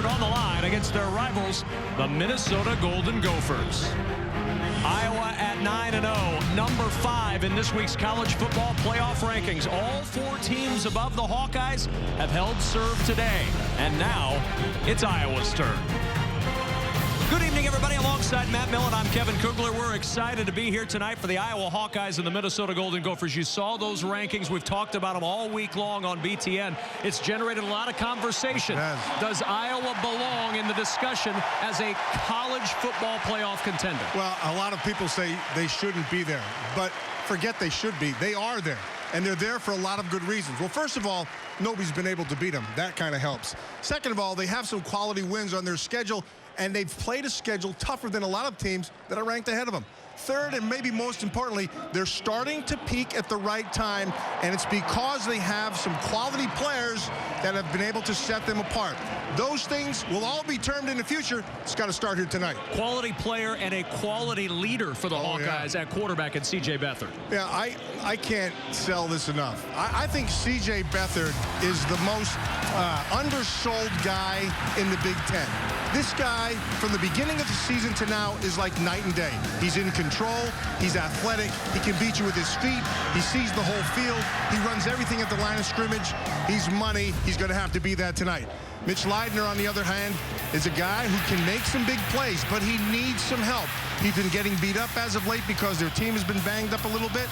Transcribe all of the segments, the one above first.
Beathard on the line against their rivals, the Minnesota Golden Gophers. Iowa at 9-0, number 5 in this week's college football playoff rankings. All 4 teams above the Hawkeyes have held serve today. And now it's Iowa's turn. Good evening, everybody. Alongside Matt Millen, I'm Kevin Kugler. We're excited to be here tonight for the Iowa Hawkeyes and the Minnesota Golden Gophers. You saw those rankings. We've talked about them all week long on BTN. It's generated a lot of conversation. Does Iowa belong in the discussion as a college football playoff contender? Well, a lot of people say they shouldn't be there, but forget they should be. They are there, and they're there for a lot of good reasons. Well, first of all, nobody's been able to beat them. That kind of helps. Second of all, they have some quality wins on their schedule, and they've played a schedule tougher than a lot of teams that are ranked ahead of them. Third, and maybe most importantly, they're starting to peak at the right time, and it's because they have some quality players that have been able to set them apart. Those things will all be termed in the future. It's got to start here tonight. Quality player and a quality leader for the Hawkeyes at quarterback and CJ Beathard. Yeah, I can't sell this enough. I think CJ Beathard is the most undersold guy in the Big Ten. This guy, from the beginning of the season to now, is like night and day. He's in control. He's athletic. He can beat you with his feet. He sees the whole field. He runs everything at the line of scrimmage. He's money. He's going to have to be that tonight. Mitch Leidner, on the other hand, is a guy who can make some big plays, but he needs some help. He's been getting beat up as of late because their team has been banged up a little bit.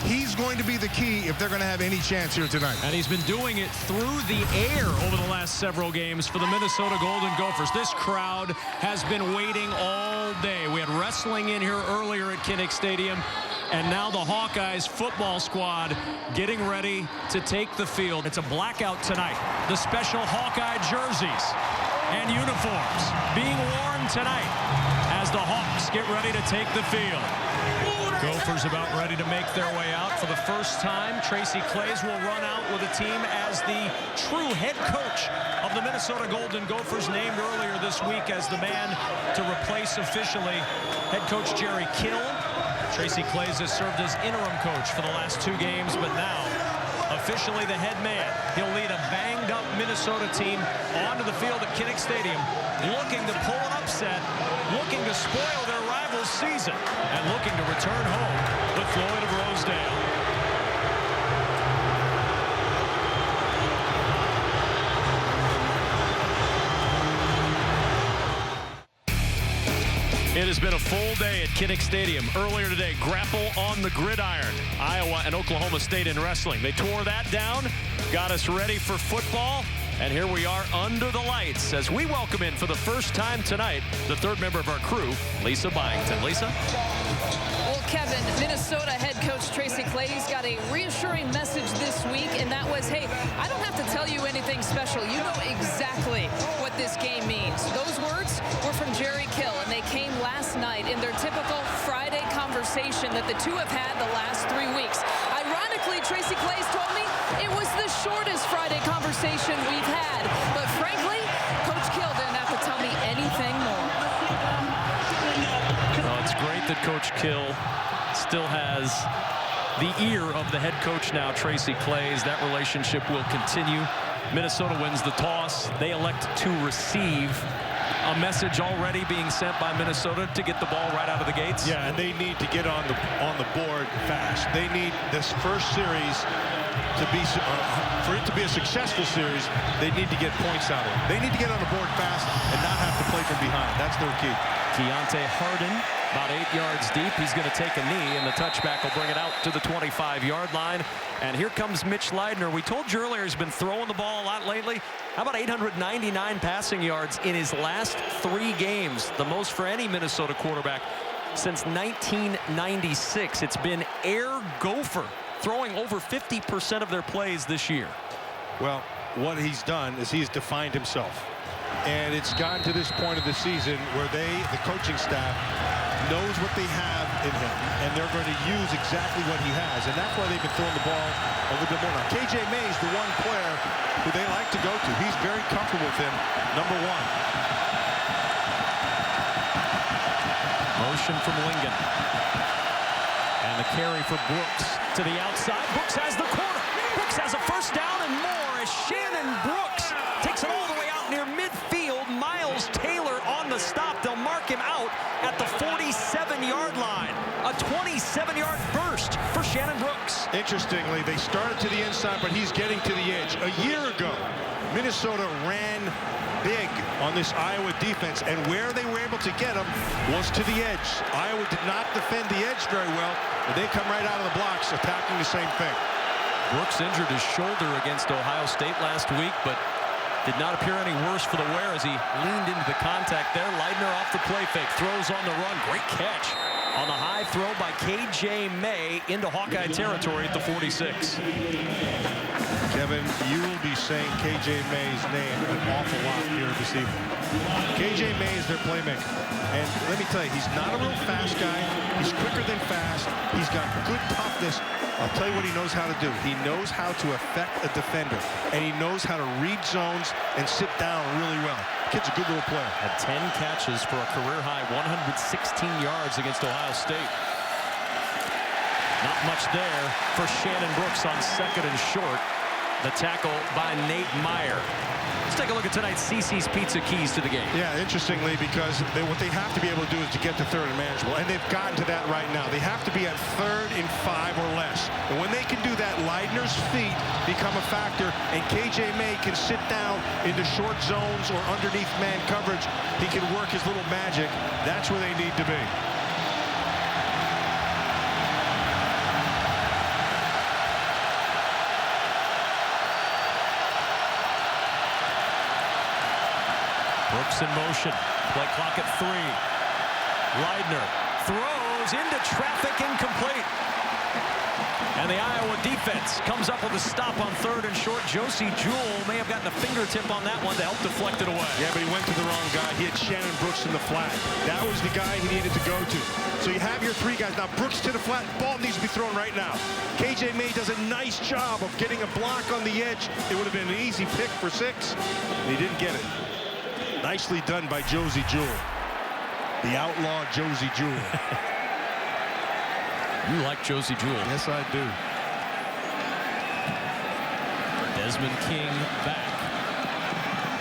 He's going to be the key if they're going to have any chance here tonight. And he's been doing it through the air over the last several games for the Minnesota Golden Gophers. This crowd has been waiting all day. We had wrestling in here earlier at Kinnick Stadium, and now the Hawkeyes football squad getting ready to take the field. It's a blackout tonight. The special Hawkeye jerseys and uniforms being worn tonight as the Hawks get ready to take the field. Gophers about ready to make their way out. For the first time, Tracy Claeys will run out with a team as the true head coach of the Minnesota Golden Gophers, named earlier this week as the man to replace officially head coach Jerry Kill. Tracy Claeys has served as interim coach for the last 2 games, but now officially the head man. He'll lead a banged-up Minnesota team onto the field at Kinnick Stadium, looking to pull an upset, looking to spoil their rival's season, and looking to return home with Floyd of Rosedale. It has been a full day at Kinnick Stadium. Earlier today, grapple on the gridiron. Iowa and Oklahoma State in wrestling. They tore that down, got us ready for football, and here we are under the lights as we welcome in for the first time tonight the 3rd member of our crew, Lisa Byington. Lisa? Well, Kevin, Minnesota head coach Tracy Claeys got a reassuring message this week, and that was, hey, I don't have to tell you anything special. You know exactly what this game means. Those words were from Jerry Kill, and they came last night in their typical Friday conversation that the two have had the last 3 weeks. Ironically, Tracy Claeys told me it was the shortest Friday conversation we've had, but frankly, Coach Kill didn't have to tell me anything more. Well, it's great that Coach Kill still has the ear of the head coach now, Tracy Claeys. That relationship will continue. Minnesota wins the toss. They elect to receive. A message already being sent by Minnesota to get the ball right out of the gates. Yeah, and they need to get on the board fast. They need this first series to be for it to be a successful series. They need to get points out of it. They need to get on the board fast and not have to play from behind. That's their key. Keontae Harden about 8 yards deep. He's going to take a knee, and the touchback will bring it out to the 25-yard line. And here comes Mitch Leidner. We told you earlier he's been throwing the ball a lot lately. How about 899 passing yards in his last 3 games? The most for any Minnesota quarterback since 1996. It's been Air Gopher, throwing over 50% of their plays this year. Well, what he's done is he's defined himself. And it's gotten to this point of the season where the coaching staff, knows what they have in him, and they're going to use exactly what he has. And that's why they've been throwing the ball a little bit more. Now, KJ Mays, the one player who they like to go to. He's very comfortable with him, number 1. Motion from Lingen. And the carry for Brooks to the outside. Brooks has the corner. Brooks has a first down and more as Shannon Brooks takes it all the way out near midfield. Miles Taylor on the stop. They'll mark him out at the 47-yard line. A 27-yard burst for Shannon Brooks. Interestingly, they started to the inside, but he's getting to the edge. A year ago, Minnesota ran big on this Iowa defense, and where they were able to get him was to the edge. Iowa did not defend the edge very well, but they come right out of the blocks attacking the same thing. Brooks injured his shoulder against Ohio State last week, but did not appear any worse for the wear as he leaned into the contact there. Leidner off the play fake, throws on the run. Great catch on the high throw by KJ May into Hawkeye territory at the 46. Kevin, you will be saying KJ May's name an awful lot here this evening. KJ May is their playmaker. And let me tell you, he's not a real fast guy. He's quicker than fast. He's got good toughness. I'll tell you what he knows how to do. He knows how to affect a defender. And he knows how to read zones and sit down really well. Kid's a good little player. Had 10 catches for a career-high 116 yards against Ohio State. Not much there for Shannon Brooks on second and short. The tackle by Nate Meyer. Let's take a look at tonight's CC's Pizza keys to the game. Yeah, interestingly, because what they have to be able to do is to get to third and manageable, and they've gotten to that right now. They have to be at 3rd and 5 or less. And when they can do that, Leidner's feet become a factor, and KJ May can sit down into short zones or underneath man coverage. He can work his little magic. That's where they need to be. Brooks in motion. Play clock at 3. Leidner throws into traffic, incomplete. And the Iowa defense comes up with a stop on 3rd and short. Josie Jewell may have gotten a fingertip on that one to help deflect it away. Yeah, but he went to the wrong guy. He had Shannon Brooks in the flat. That was the guy he needed to go to. So you have your 3 guys. Now Brooks to the flat. Ball needs to be thrown right now. KJ May does a nice job of getting a block on the edge. It would have been an easy pick for 6. He didn't get it. Nicely done by Josie Jewell. The outlaw Josie Jewell. You like Josie Jewell. Yes, I do. Desmond King back.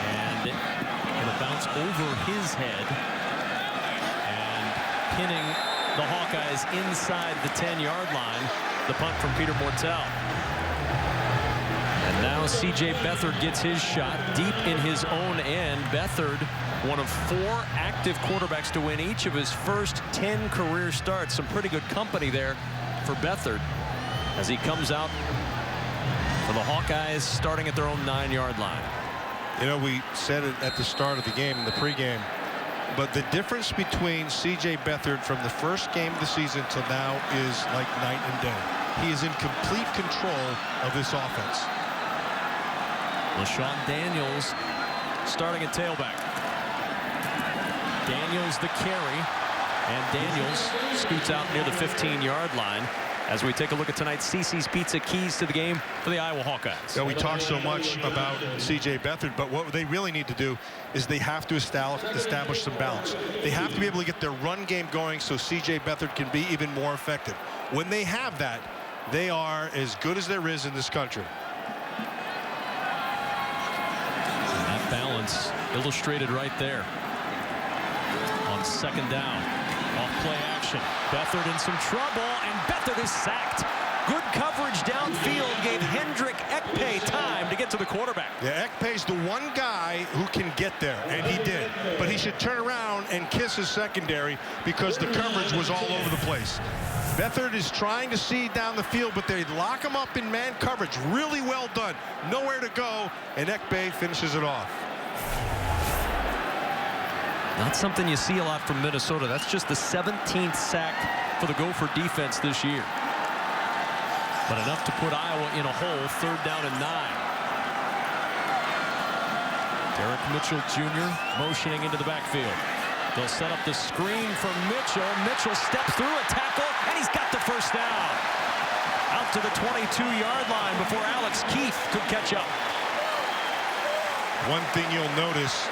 And it'll bounce over his head. And pinning the Hawkeyes inside the 10-yard line. The punt from Peter Mortel. And now CJ Beathard gets his shot deep in his own end. Beathard, one of 4 active quarterbacks to win each of his first 10 career starts. Some pretty good company there for Beathard as he comes out for the Hawkeyes starting at their own 9-yard line. You know, we said it at the start of the game, in the pregame, but the difference between CJ Beathard from the first game of the season till now is like night and day. He is in complete control of this offense. LaShawn Daniels starting at tailback. Daniels the carry, and Daniels scoots out near the 15-yard line as we take a look at tonight's CC's Pizza keys to the game for the Iowa Hawkeyes. Yeah, we talk so much about CJ Beathard, but what they really need to do is they have to establish some balance. They have to be able to get their run game going so CJ Beathard can be even more effective. When they have that, they are as good as there is in this country. Balance illustrated right there on 2nd down. Off play action. Beathard in some trouble, and Beathard is sacked. Good coverage downfield gave Hendrick Ekpe time to get to the quarterback. Yeah, Ekpe's the one guy who can get there, and he did. But he should turn around and kiss his secondary because the coverage was all over the place. Beathard is trying to see down the field, but they lock him up in man coverage. Really well done. Nowhere to go, and Ekpe finishes it off. Not something you see a lot from Minnesota. That's just the 17th sack for the Gopher defense this year. But enough to put Iowa in a hole. 3rd down and 9. Derek Mitchell Jr. motioning into the backfield. They'll set up the screen for Mitchell. Mitchell steps through a tackle, and he's got the first down. Out to the 22-yard line before Alex Keefe could catch up. One thing you'll notice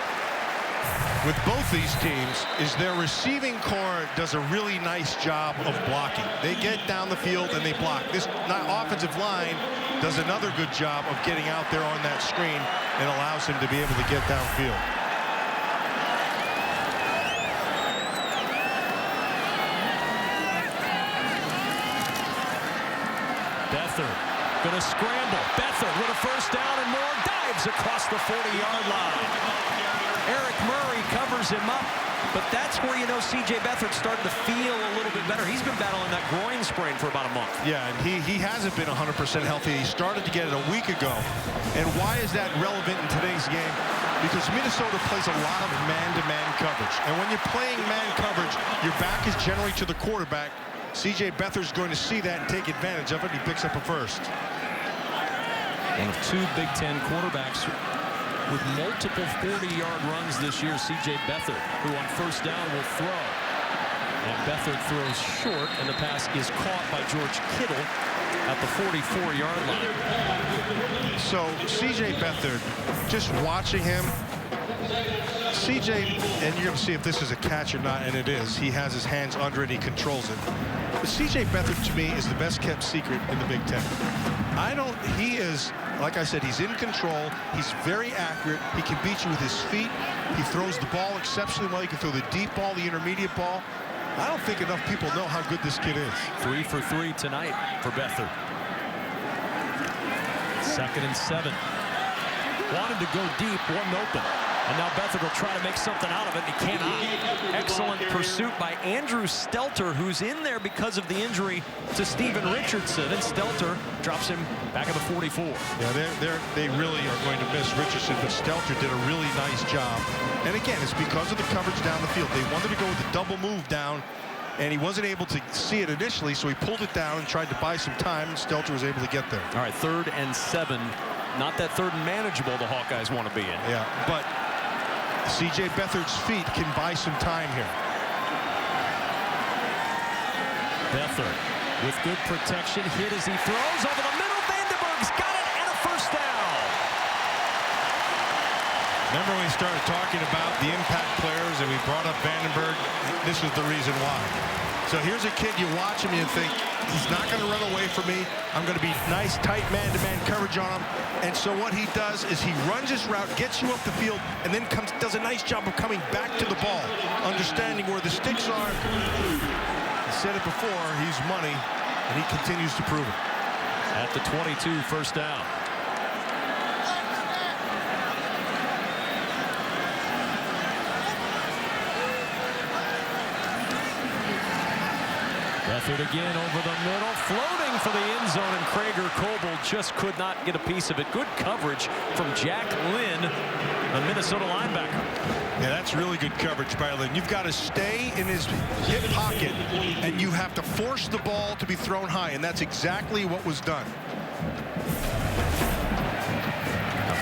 with both these teams is their receiving core does a really nice job of blocking. They get down the field and they block. This offensive line does another good job of getting out there on that screen and allows him to be able to get downfield. Beathard going to scramble. Beathard with a first down and more. Dives across the 40-yard line. Eric Murray covers him up. But that's where you know CJ Beathard's starting to feel a little bit better. He's been battling that groin sprain for about a month. Yeah, and he hasn't been 100% healthy. He started to get it a week ago. And why is that relevant in today's game? Because Minnesota plays a lot of man-to-man coverage. And when you're playing man coverage, your back is generally to the quarterback. CJ Beathard's going to see that and take advantage of it. He picks up a first. One of two Big Ten quarterbacks with multiple 40-yard runs this year, CJ Beathard, who on first down will throw. And Beathard throws short, and the pass is caught by George Kittle at the 44-yard line. So CJ Beathard, just watching him, CJ, and you're going to see if this is a catch or not, and it is. He has his hands under it, he controls it. But CJ Beathard, to me, is the best kept secret in the Big Ten. He is, like I said, he's in control. He's very accurate. He can beat you with his feet. He throws the ball exceptionally well. He can throw the deep ball, the intermediate ball. I don't think enough people know how good this kid is. 3 for 3 tonight for Beathard. 2nd and 7. Wanted to go deep, wasn't open. And now Beathard will try to make something out of it, and he cannot. Excellent pursuit by Andrew Stelter, who's in there because of the injury to Steven Richardson. And Stelter drops him back at the 44. Yeah, they really are going to miss Richardson, but Stelter did a really nice job. And again, it's because of the coverage down the field. They wanted to go with the double move down, and he wasn't able to see it initially, so he pulled it down and tried to buy some time, and Stelter was able to get there. All right, 3rd and 7. Not that 3rd and manageable the Hawkeyes want to be in. Yeah, but CJ Beathard's feet can buy some time here. Beathard with good protection, hit as he throws over the middle. Vandenberg's got it, and a first down. Remember when we started talking about the impact players and we brought up Vandenberg? This is the reason why. So here's a kid, you watch him, you think, he's not going to run away from me. I'm going to be nice, tight man-to-man coverage on him. And so what he does is he runs his route, gets you up the field, and then does a nice job of coming back to the ball, understanding where the sticks are. I said it before, he's money, and he continues to prove it. At the 22, first down. Beathard again over the middle, floating for the end zone, and Krager Coble just could not get a piece of it. Good coverage from Jack Lynn, a Minnesota linebacker. Yeah, that's really good coverage by Lynn. You've got to stay in his hip pocket, and you have to force the ball to be thrown high, and that's exactly what was done.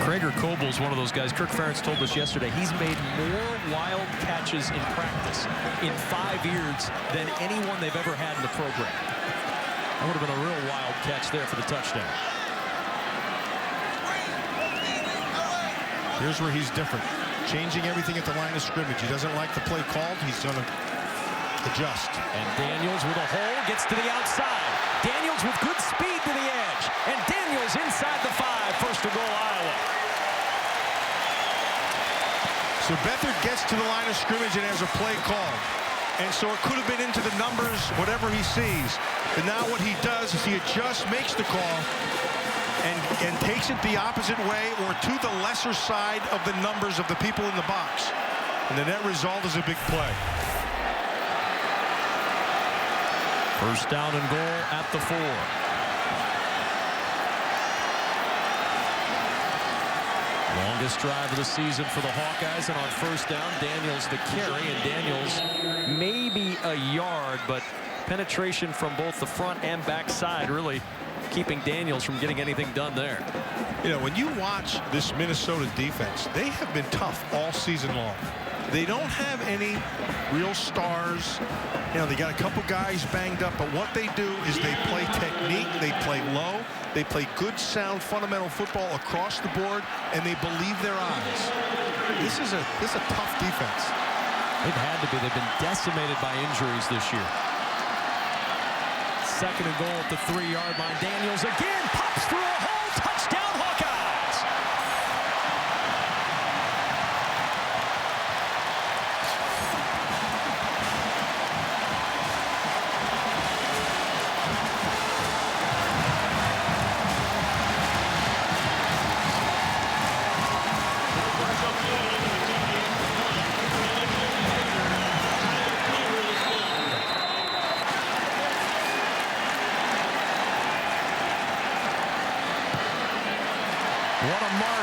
Krager Coble's one of those guys. Kirk Ferentz told us yesterday he's made more wild catches in practice in 5 years than anyone they've ever had in the program. That would have been a real wild catch there for the touchdown. Here's where he's different. Changing everything at the line of scrimmage. He doesn't like the play called. He's going to adjust. And Daniels with a hole gets to the outside. Daniels with good speed to the edge. And Daniels inside the 5. First to goal, Iowa. So Beathard gets to the line of scrimmage and has a play called. And so it could have been into the numbers, whatever he sees. But now what he does is he adjusts, makes the call, and takes it the opposite way or to the lesser side of the numbers of the people in the box. And the net result is a big play. First down and goal at the 4. Longest drive of the season for the Hawkeyes, and on first down, Daniels the carry, and Daniels maybe a yard, but penetration from both the front and back side really keeping Daniels from getting anything done there. You know, when you watch this Minnesota defense, they have been tough all season long. They don't have any real stars. You know, they got a couple guys banged up, but what they do is they play technique, they play low, they play good, sound, fundamental football across the board, and they believe their eyes. This is a tough defense. They've had to be. They've been decimated by injuries this year. Second and goal at the 3-yard line. Daniels again pops through a hole. Touchdown, Hawkeyes!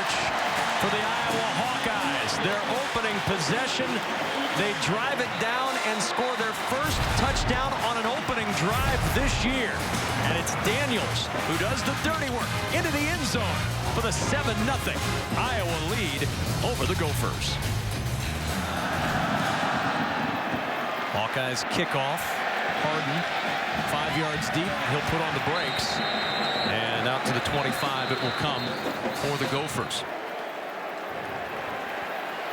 approach for the Iowa Hawkeyes. Their opening possession, they drive it down and score their first touchdown on an opening drive this year. And it's Daniels who does the dirty work into the end zone for the 7-0 Iowa lead over the Gophers. Hawkeyes kickoff. Harden 5 yards deep. He'll put on the brakes. And out to the 25 it will come for the Gophers.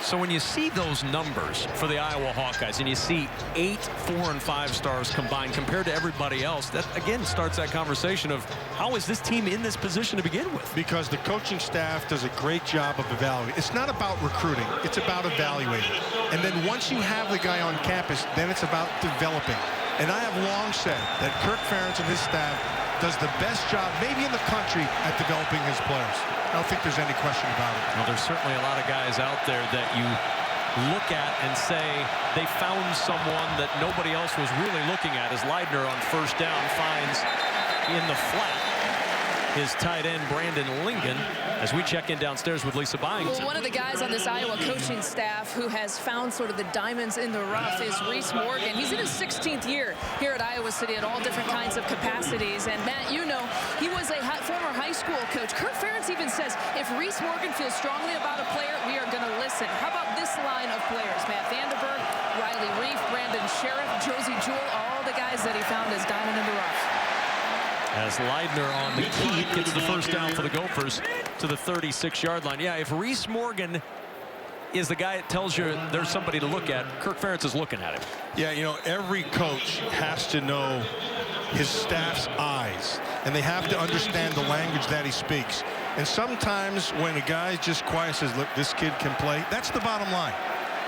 So when you see those numbers for the Iowa Hawkeyes and you see 8 4- and 5-stars combined compared to everybody else, that again starts that conversation of how is this team in this position to begin with? Because the coaching staff does a great job of evaluating. It's not about recruiting. It's about evaluating. And then once you have the guy on campus, then it's about developing. And I have long said that Kirk Ferentz and his staff does the best job maybe in the country at developing his players. I don't think there's any question about it. Well, there's certainly a lot of guys out there that you look at and say they found someone that nobody else was really looking at, as Leidner on first down finds in the flat his tight end Brandon Lingen, as we check in downstairs with Lisa Byington. Well, one of the guys on this Iowa coaching staff who has found sort of the diamonds in the rough is Reese Morgan. He's in his 16th year here at Iowa City at all different kinds of capacities. And Matt, you know, he was a former high school coach. Kirk Ferentz even says if Reese Morgan feels strongly about a player, we are going to listen. How about this line of players? Matt Vanderberg, Riley Reif, Brandon Sheriff, Josie Jewell, all the guys that he found as diamond in the rough. As Leidner on the key gets the first down for the Gophers to the 36-yard line. Yeah, if Reese Morgan is the guy that tells you there's somebody to look at, Kirk Ferentz is looking at him. Yeah, you know, every coach has to know his staff's eyes, and they have to understand the language that he speaks. And sometimes when a guy just quiet says, look, this kid can play, that's the bottom line.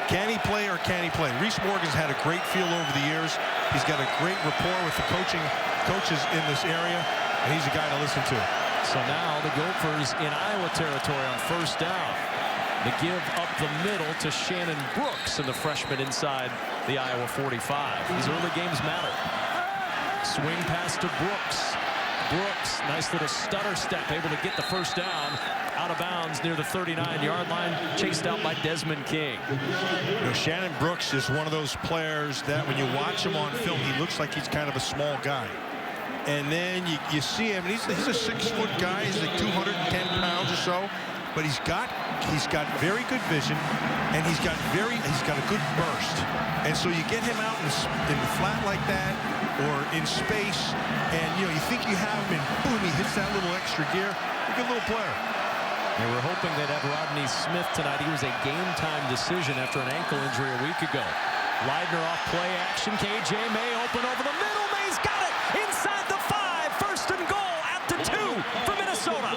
Can he play or can he play? Reese Morgan's had a great feel over the years. He's got a great rapport with the coaches in this area, and he's a guy to listen to. So now the Gophers in Iowa territory on first down. The give up the middle to Shannon Brooks, and the freshman inside the Iowa 45. These early games matter. Swing pass to Brooks. Brooks, nice little stutter step, able to get the first down. Out of bounds near the 39-yard line, chased out by Desmond King. You know, Shannon Brooks is one of those players that when you watch him on film, he looks like he's kind of a small guy. And then you see him, and he's a 6-foot guy. He's like 210 pounds or so, but he's got very good vision, and he's got a good burst. And so you get him out in the flat like that, or in space, and you know you think you have him, and boom, he hits that little extra gear. A good little player. They were hoping they'd have Rodney Smith tonight. He was a game-time decision after an ankle injury a week ago. Leidner off play action. KJ May open over the middle. May's got it inside the 5. First and goal at the 2 for Minnesota.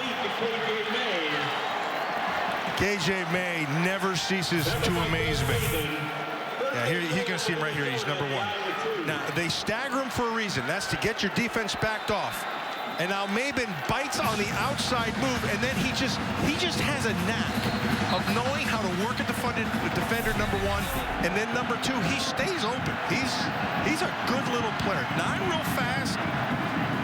KJ May never ceases to amaze me. Yeah, here you're going to see him right here. He's number 1. Now, they stagger him for a reason. That's to get your defense backed off. And now Maben bites on the outside move, and then he just has a knack of knowing how to work at the defender, number 1, and then number 2, he stays open. He's a good little player. Not real fast,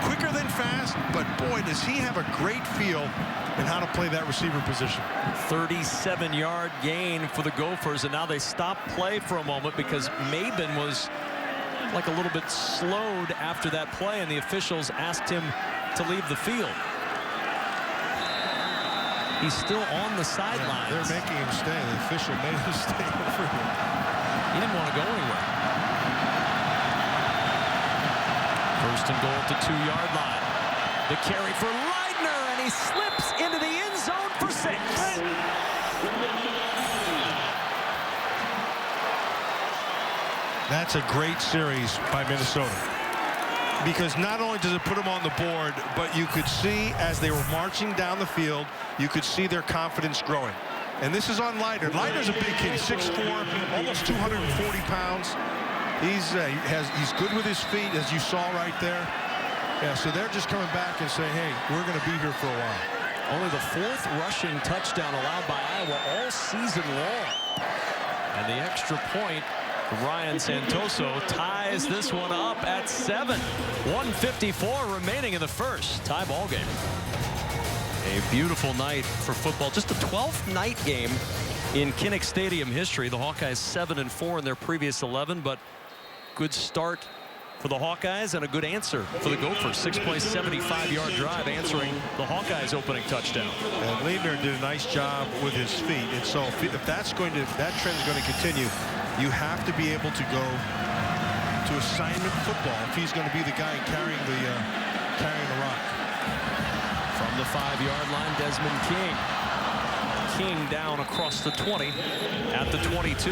quicker than fast, but boy, does he have a great feel in how to play that receiver position. 37-yard gain for the Gophers, and now they stop play for a moment because Maben was like a little bit slowed after that play, and the officials asked him to leave the field. He's still on the sidelines. They're making him stay. The official made him stay over here. He didn't want to go anywhere. First and goal at the 2-yard line. The carry for Leidner, and he slips into the end zone for 6. That's a great series by Minnesota. Because not only does it put them on the board, but you could see as they were marching down the field, you could see their confidence growing. And this is on Leidner. Leidner's a big kid. He's 6'4", almost 240 pounds. He's good with his feet, as you saw right there. Yeah, so they're just coming back and saying, hey, we're going to be here for a while. Only the 4th rushing touchdown allowed by Iowa all season long. And the extra point, Ryan Santoso ties this one up at 7. 1:54 remaining in the first. Tie ball game. A beautiful night for football. Just the 12th night game in Kinnick Stadium history. The Hawkeyes 7-4 in their previous 11, but good start for the Hawkeyes and a good answer for the Gophers. 6-play, 75-yard drive answering the Hawkeyes' opening touchdown. And Leidner did a nice job with his feet. And so if that trend is going to continue, you have to be able to go to assignment football if he's going to be the guy carrying the rock. From the 5-yard line, Desmond King. King down across the 20 at the 22.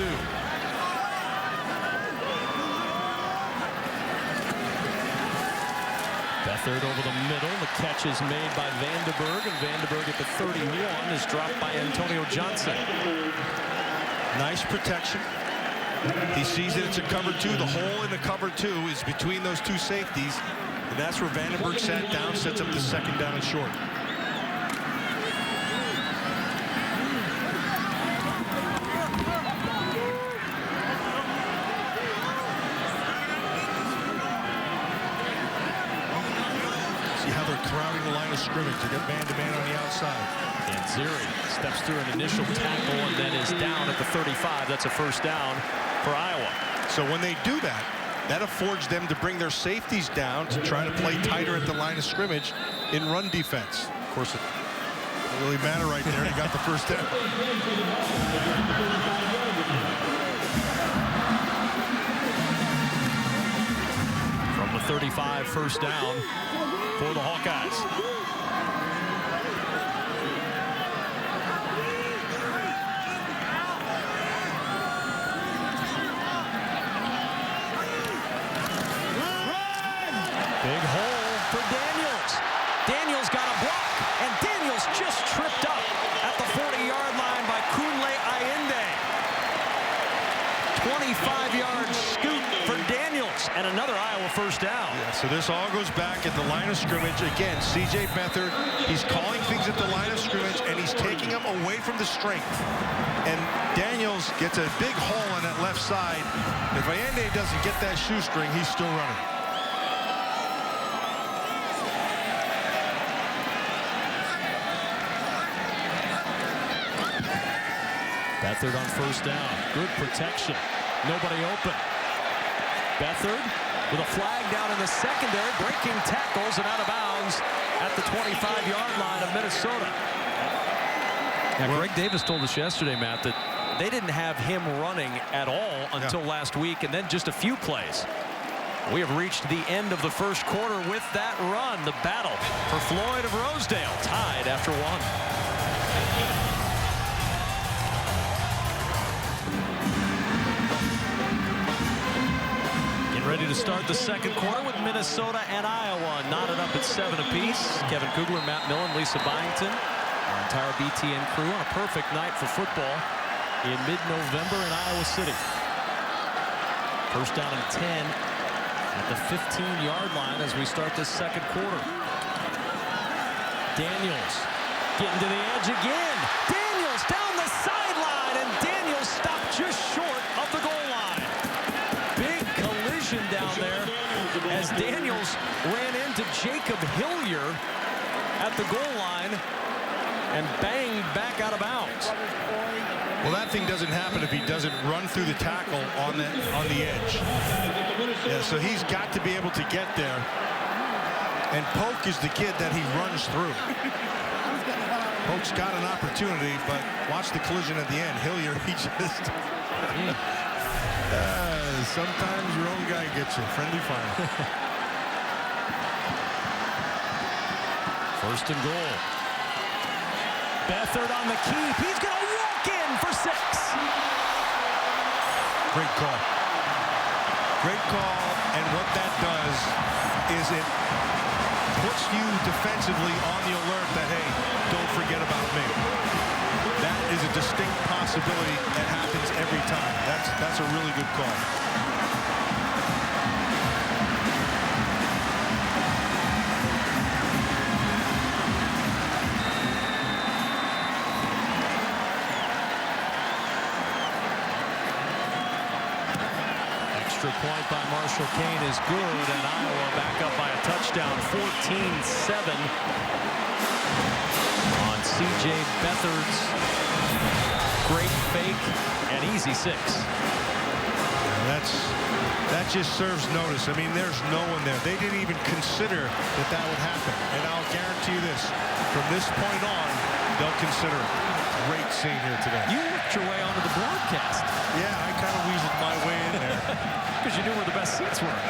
Beathard over the middle. The catch is made by Vandenberg, and Vandenberg at the 31 is dropped by Antonio Johnson. Nice protection. He sees that it's a cover 2. The hole in the cover 2 is between those two safeties, and that's where Vandenberg sat down, sets up the second down and short. Crowding the line of scrimmage. They got man-to-man on the outside. And Ziri steps through an initial tackle and then is down at the 35. That's a first down for Iowa. So when they do that, that affords them to bring their safeties down to try to play tighter at the line of scrimmage in run defense. Of course, it doesn't really matter right there. They got the first down. From the 35, first down for the Hawkeyes. Big hole for Daniels. Daniels got a block, and Daniels just tripped up at the 40-yard line by Kunle Ayinde. 25-yard scoop for Daniels, and another Iowa first down. Yeah, so this all goes back at the line of scrimmage. Again, CJ Beathard, he's calling things at the line of scrimmage, and he's taking them away from the strength. And Daniels gets a big hole on that left side. If Ayinde doesn't get that shoestring, he's still running. Beathard on first down. Good protection. Nobody open. Beathard with a flag down in the secondary, breaking tackles and out of bounds at the 25-yard line of Minnesota. Now, Greg Davis told us yesterday, Matt, that they didn't have him running at all until last week, and then just a few plays. We have reached the end of the first quarter with that run. The battle for Floyd of Rosedale tied after one. Ready to start the second quarter with Minnesota and Iowa knotted up at 7 apiece. Kevin Kugler, Matt Millen, Lisa Byington, our entire BTN crew on a perfect night for football in mid-November in Iowa City. First down and 10 at the 15-yard line as we start this second quarter. Daniels getting to the edge again. Daniels down the sideline, and Daniels stopped just short of the goal line. Big collision down there as Daniels ran into Jacob Hillier at the goal line and banged back out of bounds. Well, that thing doesn't happen if he doesn't run through the tackle on the edge. Yeah, so he's got to be able to get there. And Polk is the kid that he runs through. Polk's got an opportunity, but watch the collision at the end. Hillier, he just... sometimes your own guy gets you. Friendly fire. First and goal. Beathard on the keep. He's going to walk in for 6. Great call. Great call. And what that does is it puts you defensively on the alert that, hey, don't forget about me. That is a distinct possibility that happens every time. That's a really good call. Extra point by Marshall Kane is good, and Iowa back up by a touchdown, 14-7. CJ Beathard's great fake and easy 6. That just serves notice. I mean, there's no one there. They didn't even consider that would happen. And I'll guarantee you this, from this point on, they'll consider it. Great scene here today. You worked your way onto the broadcast. Yeah, I kind of weaseled my way in there. Because you knew where the best seats were.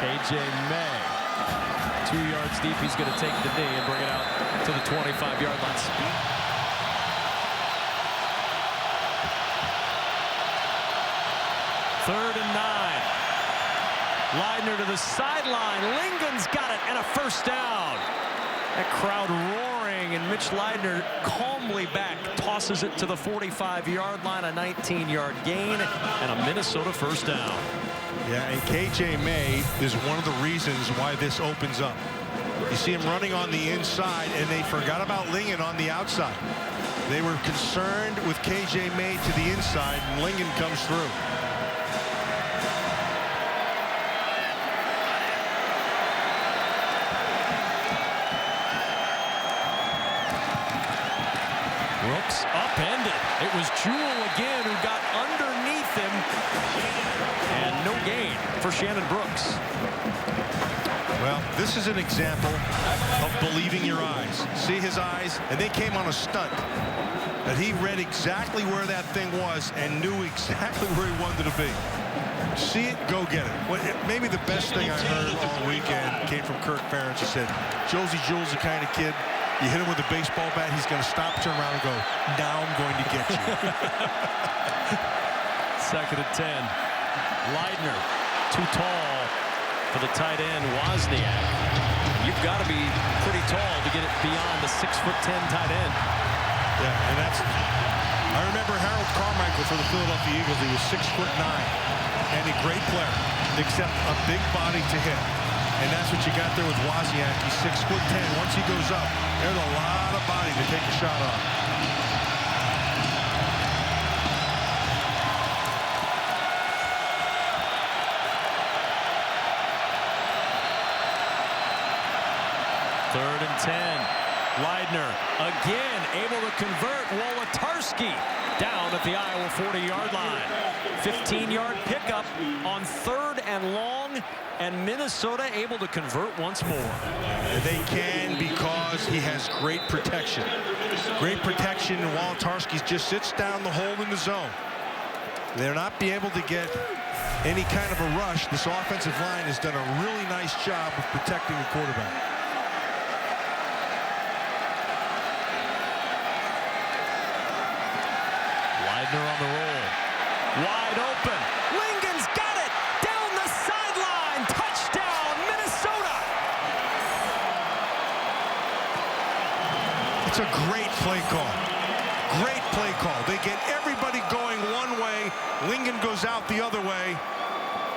KJ May, 2 yards deep. He's going to take the knee and bring it out to the 25-yard line. Third and 9. Leidner to the sideline. Lingon's got it and a first down. That crowd roaring, and Mitch Leidner calmly back, tosses it to the 45-yard line, a 19-yard gain, and a Minnesota first down. Yeah, and KJ May is one of the reasons why this opens up. You see him running on the inside, and they forgot about Lingon on the outside. They were concerned with KJ May to the inside, and Lingon comes through. Brooks upended. It was Jewell again who got underneath him. And no gain for Shannon Brooks. Well, this is an example of believing your eyes. See his eyes? And they came on a stunt. But he read exactly where that thing was and knew exactly where he wanted to be. See it, go get it. Well, maybe the best thing I heard all weekend came from Kirk Ferentz. He said, Josie Jewell's the kind of kid, you hit him with a baseball bat, he's going to stop, turn around, and go, now I'm going to get you. Second and 10. Leidner, too tall for the tight end, Wozniak. You've got to be pretty tall to get it beyond the 6'10" tight end. Yeah, and that's, I remember Harold Carmichael for the Philadelphia Eagles. He was 6'9", and a great player, except a big body to hit. And that's what you got there with Wozniak. He's 6'10". Once he goes up, there's a lot of body to take a shot on. Third and 10. Leidner again able to convert. Wolotarski down at the Iowa 40-yard line. 15-yard pickup on third and long, and Minnesota able to convert once more. They can because he has great protection. Great protection, and Wolotarski just sits down the hole in the zone. They're not be able to get any kind of a rush. This offensive line has done a really nice job of protecting the quarterback. Leidner on the roll. Wide open. Lingon's got it. Down the sideline. Touchdown, Minnesota. It's a great play call. Great play call. They get everybody going one way. Lingon goes out the other way.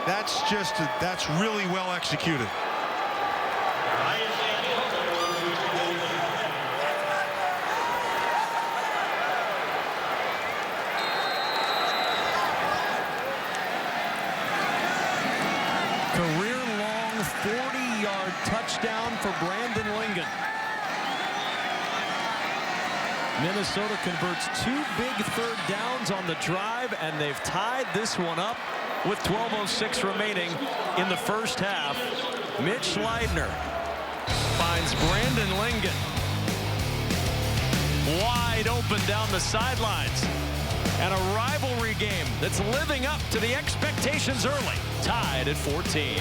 That's really well executed. Career-long 40-yard touchdown for Brandon Lingon. Minnesota converts 2 big third downs on the drive, and they've tied this one up with 12:06 remaining in the first half. Mitch Leidner finds Brandon Lingon wide open down the sidelines. And a rivalry game that's living up to the expectations early. Tied at 14.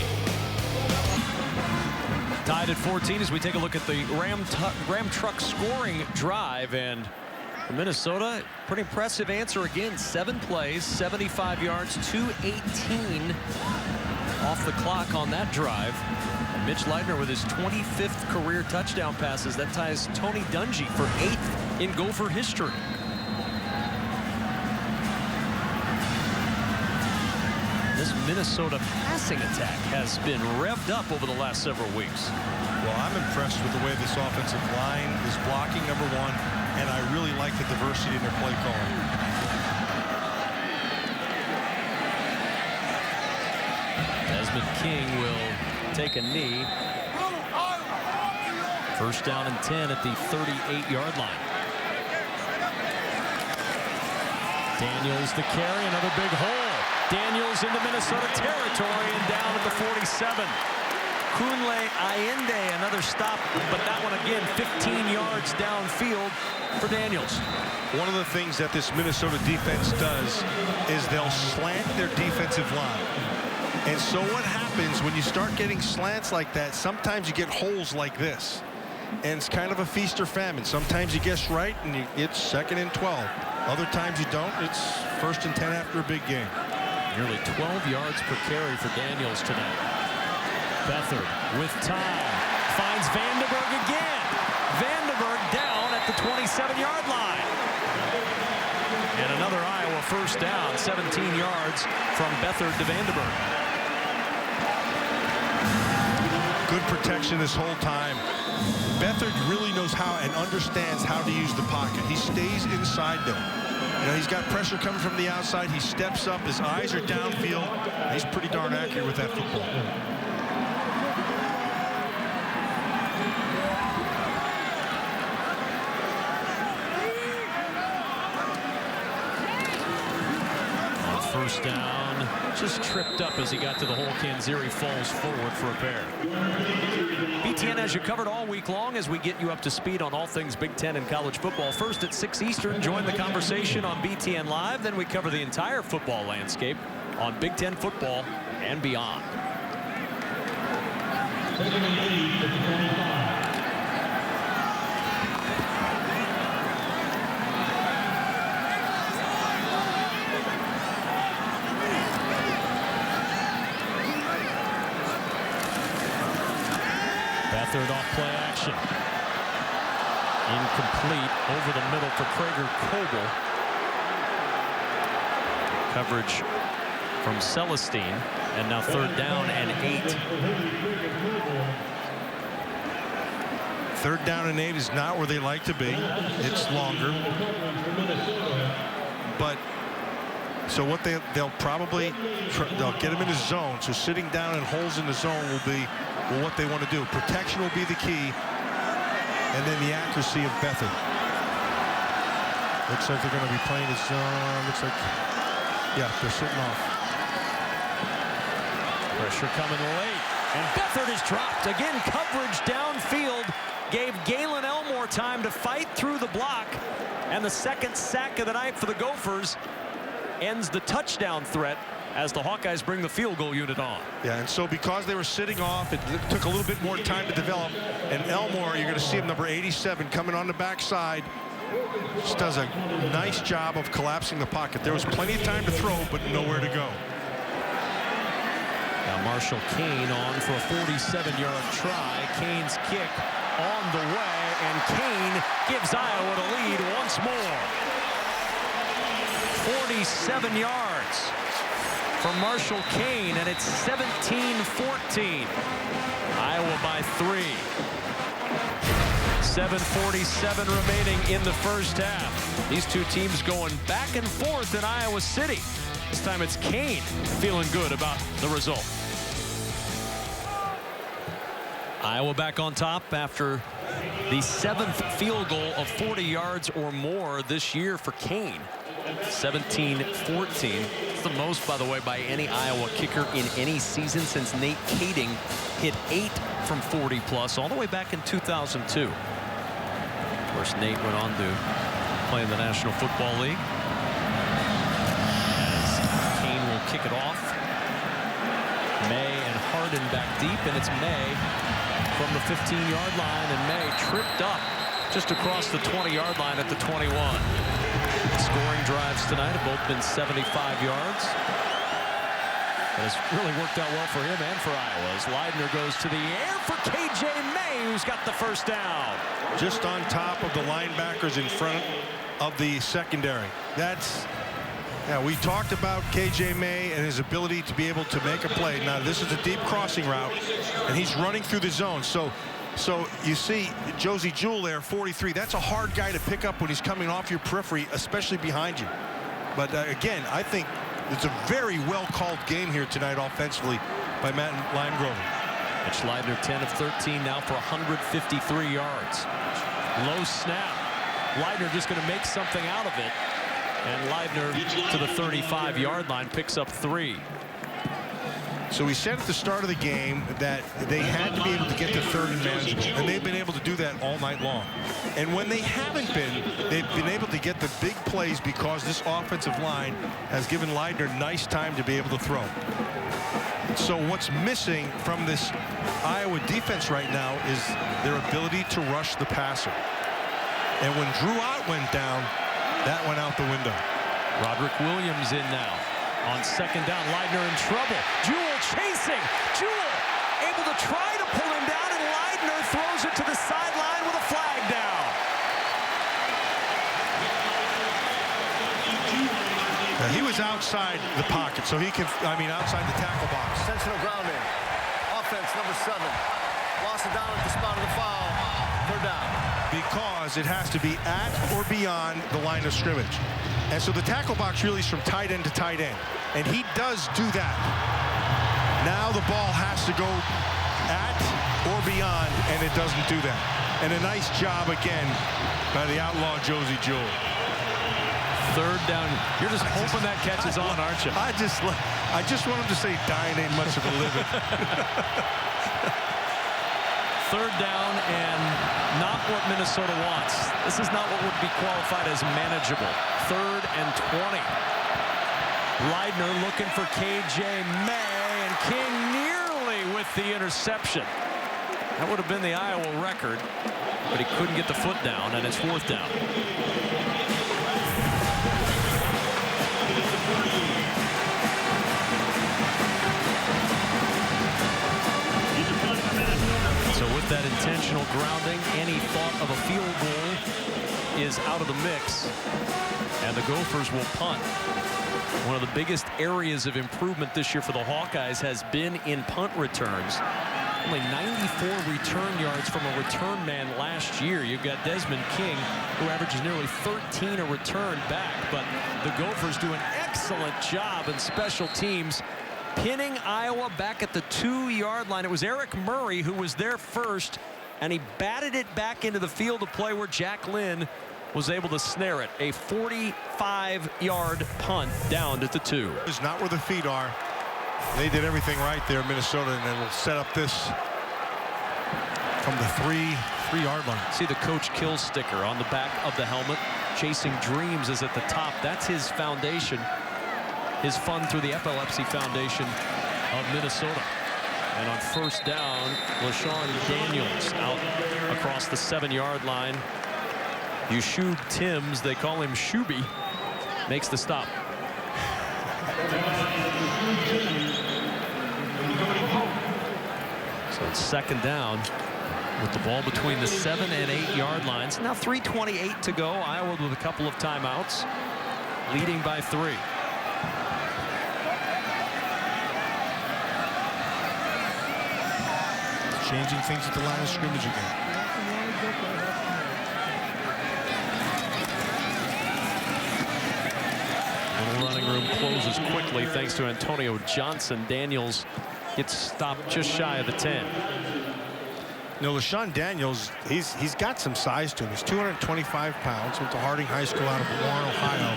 Tied at 14 as we take a look at the Ram truck scoring drive. And Minnesota, pretty impressive answer again. 7 plays, 75 yards, 2:18 off the clock on that drive. And Mitch Leidner with his 25th career touchdown passes. That ties Tony Dungy for 8th in Gopher history. This Minnesota passing attack has been revved up over the last several weeks. Well, I'm impressed with the way this offensive line is blocking, number one, and I really like the diversity in their play calling. Desmond King will take a knee. First down and 10 at the 38-yard line. Daniels the carry, another big hole. Daniels into Minnesota territory and down at the 47. Kunle Ayinde, another stop, but that one again 15 yards downfield for Daniels. One of the things that this Minnesota defense does is they'll slant their defensive line. And so what happens when you start getting slants like that, sometimes you get holes like this. And it's kind of a feast or famine. Sometimes you guess right and it's 2nd and 12. Other times you don't. It's 1st and 10 after a big game. Nearly 12 yards per carry for Daniels tonight. Beathard with time. Finds Vandenberg again. Vandenberg down at the 27-yard line. And another Iowa first down. 17 yards from Beathard to Vandenberg. Good protection this whole time. Beathard really knows how and understands how to use the pocket. He stays inside there. You know, he's got pressure coming from the outside. He steps up. His eyes are downfield. He's pretty darn accurate with that football. First down, just tripped up as he got to the hole. Kanziri falls forward for a pair. BTN has you covered all week long as we get you up to speed on all things Big Ten and college football. First at 6 Eastern, join the conversation on BTN Live. Then we cover the entire football landscape on Big Ten football and beyond. Beathard off play action. Incomplete over the middle for Krager Kogel. Coverage from Celestine, and now 3rd down and 8. 3rd down and 8 is not where they like to be. It's longer. But so what they'll probably they'll get him in his zone. So sitting down in holes in the zone will be what they want to do. Protection will be the key, and then the accuracy of Beathard. Looks like they're going to be playing his zone. Looks like, yeah, they're sitting off. Pressure coming late, and Beathard is dropped. Again, coverage downfield gave Galen Elmore time to fight through the block, and the 2nd sack of the night for the Gophers ends the touchdown threat as the Hawkeyes bring the field goal unit on. Yeah, and so because they were sitting off, it took a little bit more time to develop. And Elmore, you're going to see him, number 87, coming on the backside. Just does a nice job of collapsing the pocket. There was plenty of time to throw, but nowhere to go. Now Marshall Kane on for a 47-yard try. Kane's kick on the way, and Kane gives Iowa the lead once more. 47 yards for Marshall Kane, and it's 17-14. Iowa by 3. 7:47 remaining in the first half. These two teams going back and forth in Iowa City. This time it's Kane feeling good about the result. Iowa back on top after the 7th field goal of 40 yards or more this year for Kane. 17-14. It's the most, by the way, by any Iowa kicker in any season since Nate Kading hit 8 from 40 plus all the way back in 2002. Of course, Nate went on to play in the National Football League. As Kane will kick it off. May and Harden back deep, and it's May from the 15-yard line, and May tripped up just across the 20-yard line at the 21. Scoring drives tonight have both been 75 yards. But it's really worked out well for him and for Iowa as Leidner goes to the air for KJ May, who's got the first down. Just on top of the linebackers in front of the secondary. That's, yeah, we talked about KJ May and his ability to be able to make a play. Now this is a deep crossing route, and he's running through the zone. So you see Josie Jewell there, 43. That's a hard guy to pick up when he's coming off your periphery, especially behind you. But again, I think it's a very well-called game here tonight offensively by Matt Limegrove. Mitch Leidner 10 of 13 now for 153 yards. Low snap. Leidner just going to make something out of it. And Leidner to the 35-yard line picks up 3. So we said at the start of the game that they had to be able to get to third and manageable, and they've been able to do that all night long. And when they haven't been, they've been able to get the big plays because this offensive line has given Leidner nice time to be able to throw. So what's missing from this Iowa defense right now is their ability to rush the passer. And when Drew Ott went down, that went out the window. Roderick Williams in now. On second down, Leidner in trouble. Jewell chasing. Jewell able to try to pull him down, and Leidner throws it to the sideline with a flag down. Now, he was outside the pocket, so he can, outside the tackle box. Intentional grounding. Offense, number 7. Lost it down at the spot of the foul. Third down. Because it has to be at or beyond the line of scrimmage. And so the tackle box really is from tight end to tight end. And he does do that. Now the ball has to go at or beyond, and it doesn't do that. And a nice job again by the outlaw Josie Jewell. Third down. You're just hoping that catches on, aren't you? I just want him to say dying ain't much of a living. Third down and not what Minnesota wants. This is not what would be qualified as manageable. 3rd and 20. Leidner looking for KJ May, and King nearly with the interception. That would have been the Iowa record, but he couldn't get the foot down, and it's 4th down. So with that intentional grounding, any thought of a field goal is out of the mix, and the Gophers will punt. One of the biggest areas of improvement this year for the Hawkeyes has been in punt returns. Only 94 return yards from a return man last year. You've got Desmond King, who averages nearly 13 a return back, but the Gophers do an excellent job in special teams, pinning Iowa back at the 2-yard line. It was Eric Murray who was there first, and he batted it back into the field of play where Jack Lynn was able to snare it. A 45-yard punt down at the 2. It's not where the feet are. They did everything right there, Minnesota, and then we'll set up this from the 3-yard line. See the Coach Kill sticker on the back of the helmet. Chasing Dreams is at the top. That's his foundation. His fund through the Epilepsy Foundation of Minnesota. And on first down, LaShawn Daniels out across the 7-yard line. Yeshub Timms, they call him Shuby, makes the stop. So it's second down with the ball between the 7 and 8-yard lines. Now 3:28 to go. Iowa with a couple of timeouts, leading by 3. Changing things at the line of scrimmage again. The running room closes quickly thanks to Antonio Johnson. Daniels gets stopped just shy of the 10. You know, LaShawn Daniels, he's got some size to him. He's 225 pounds. Went to Harding High School out of Warren, Ohio.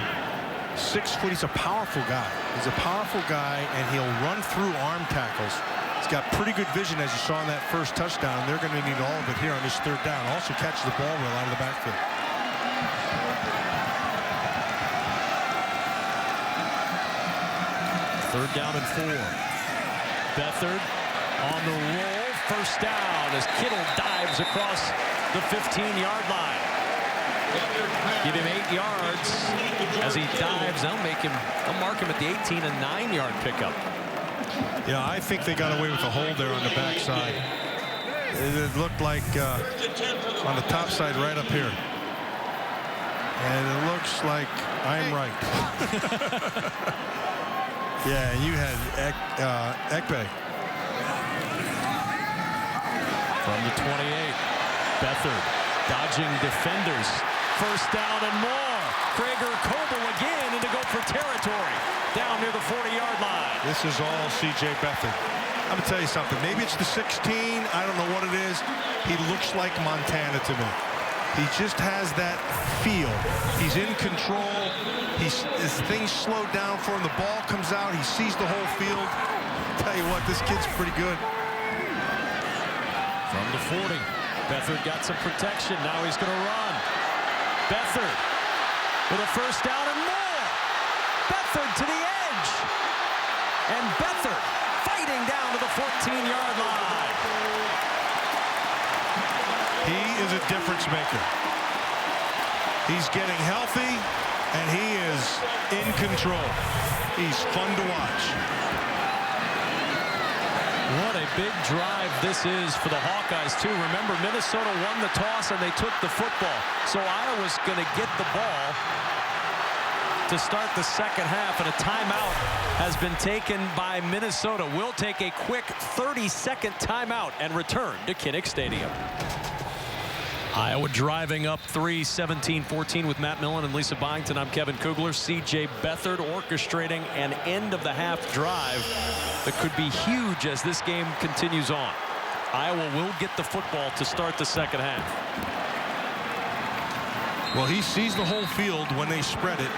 6 foot. He's a powerful guy. He's a powerful guy, and he'll run through arm tackles. He's got pretty good vision, as you saw in that first touchdown. They're going to need all of it here on this 3rd down. Also catches the ball well out of the backfield. Third down and 4. Beathard on the roll. First down as Kittle dives across the 15-yard line. Give him 8 yards as he dives. They'll mark him at the 18 and 9-yard pickup. Yeah, I think they got away with a hold there on the backside. It looked like on the top side right up here. And it looks like I'm right. Yeah, you had Ekpe. From the 28, Beathard dodging defenders. First down and more. Krager Coble again into Gopher territory. Down near the 40-yard line. This is all CJ Beathard. I'm going to tell you something. Maybe it's the 16. I don't know what it is. He looks like Montana to me. He just has that feel. He's in control. His things slowed down for him. The ball comes out. He sees the whole field. I'll tell you what, this kid's pretty good. From the 40. Beathard got some protection. Now he's going to run. Beathard with a first down and more. Beathard to the edge. And Beathard fighting down to the 14-yard line. He is a difference maker. He's getting healthy, and he is in control. He's fun to watch. What a big drive this is for the Hawkeyes, too. Remember, Minnesota won the toss, and they took the football. So Iowa's going to get the ball to start the second half, and a timeout has been taken by Minnesota. We'll take a quick 30-second timeout and return to Kinnick Stadium. Iowa driving up 3, 17-14 with Matt Millen and Lisa Byington. I'm Kevin Kugler. CJ Beathard orchestrating an end-of-the-half drive that could be huge as this game continues on. Iowa will get the football to start the second half. Well, he sees the whole field when they spread it.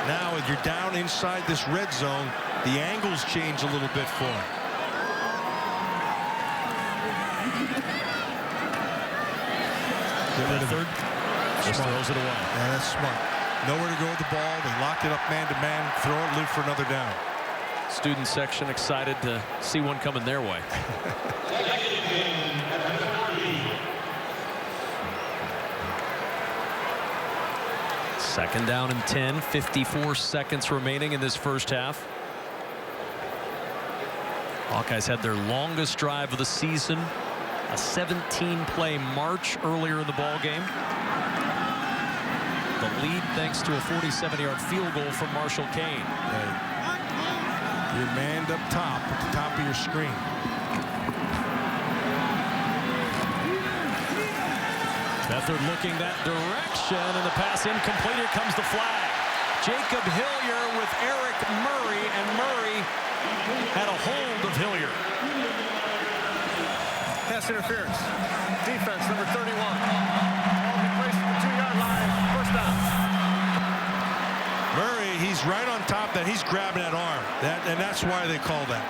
Now, if you're down inside this red zone, the angles change a little bit for him. Beathard just throws it away. Yeah, that's smart. Nowhere to go with the ball. They locked it up man-to-man. Throw it, live for another down. Student section excited to see one coming their way. Second down and 10. 54 seconds remaining in this first half. Hawkeyes had their longest drive of the season. A 17-play march earlier in the ball game. The lead thanks to a 47-yard field goal from Marshall Kane. You're manned up top at the top of your screen. Beathard looking that direction, and the pass incomplete. Here comes the flag. Jacob Hillier with Eric Murray, and Murray had a hold of Hillier. Pass interference. Defense, number 31. Ball be placed at the 2-yard line. First down. Murray, he's right on top that. He's grabbing that arm. And that's why they call that.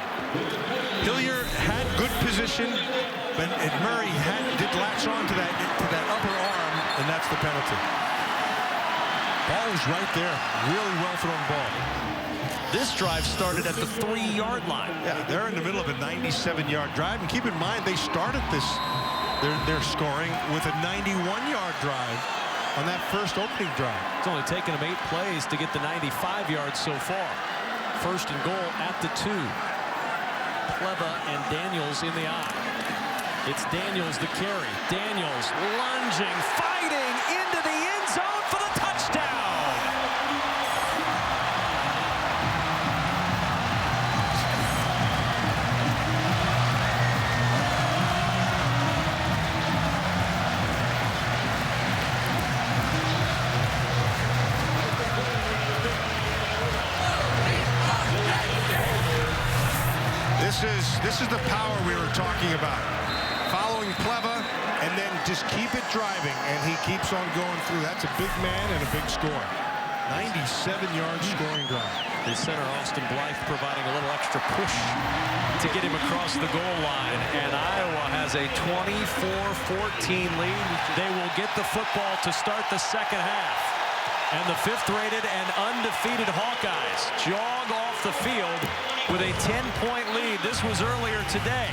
Hillier had good position, but Murray did latch on to that upper arm, and that's the penalty. Ball was right there. Really well thrown ball. This drive started at the 3-yard line. Yeah, they're in the middle of a 97-yard drive, and keep in mind they started their scoring with a 91-yard drive on that first opening drive. It's only taken them 8 plays to get the 95 yards so far. First and goal at the 2. Pleva and Daniels in the eye. It's Daniels the carry. Daniels lunging, fighting into the end zone for the touchdown. This is the power we were talking about. Following Pleva and then just keep it driving, and he keeps on going through. That's a big man and a big score. 97-yard scoring drive. The center, Austin Blythe, providing a little extra push to get him across the goal line. And Iowa has a 24-14 lead. They will get the football to start the second half. And the 5th-rated and undefeated Hawkeyes jog off the field with a 10-point lead. This was earlier today.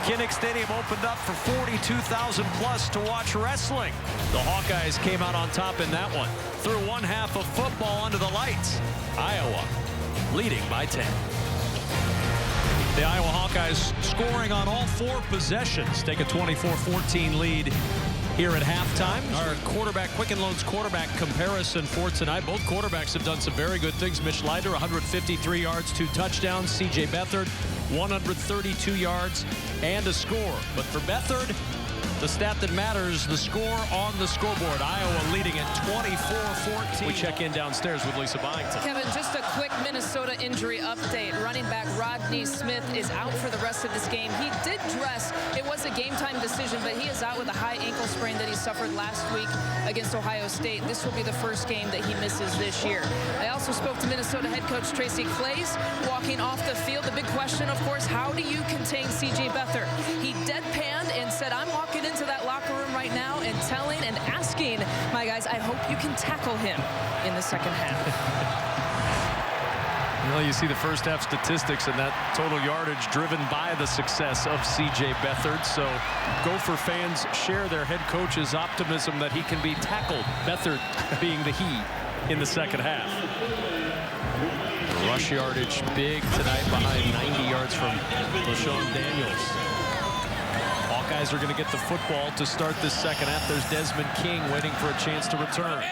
Kinnick Stadium opened up for 42,000 plus to watch wrestling. The Hawkeyes came out on top in that one. Through one half of football under the lights. Iowa leading by 10. The Iowa Hawkeyes scoring on all 4 possessions. Take a 24-14 lead here at halftime. Our quarterback, Quicken Loan's quarterback comparison for tonight. Both quarterbacks have done some very good things. Mitch Leidner, 153 yards, 2 touchdowns. CJ Beathard, 132 yards and a score. But for Beathard, the stat that matters, the score on the scoreboard. Iowa leading at 24-14. We check in downstairs with Lisa Byington. Kevin, just a quick minute. Minnesota injury update. Running back Rodney Smith is out for the rest of this game. He did dress. It was a game-time decision, but he is out with a high ankle sprain that he suffered last week against Ohio State. This will be the first game that he misses this year. I also spoke to Minnesota head coach Tracy Claeys walking off the field. The big question, of course, how do you contain CJ Beathard? He deadpanned and said, I'm walking into that locker room right now and telling and asking my guys, I hope you can tackle him in the second half. Well, you see the first half statistics and that total yardage driven by the success of CJ Beathard. So Gopher fans share their head coach's optimism that he can be tackled, Beathard being the he in the second half. The rush yardage big tonight behind 90 yards from LaShawn Daniels. Hawkeyes are going to get the football to start this second half. There's Desmond King waiting for a chance to return.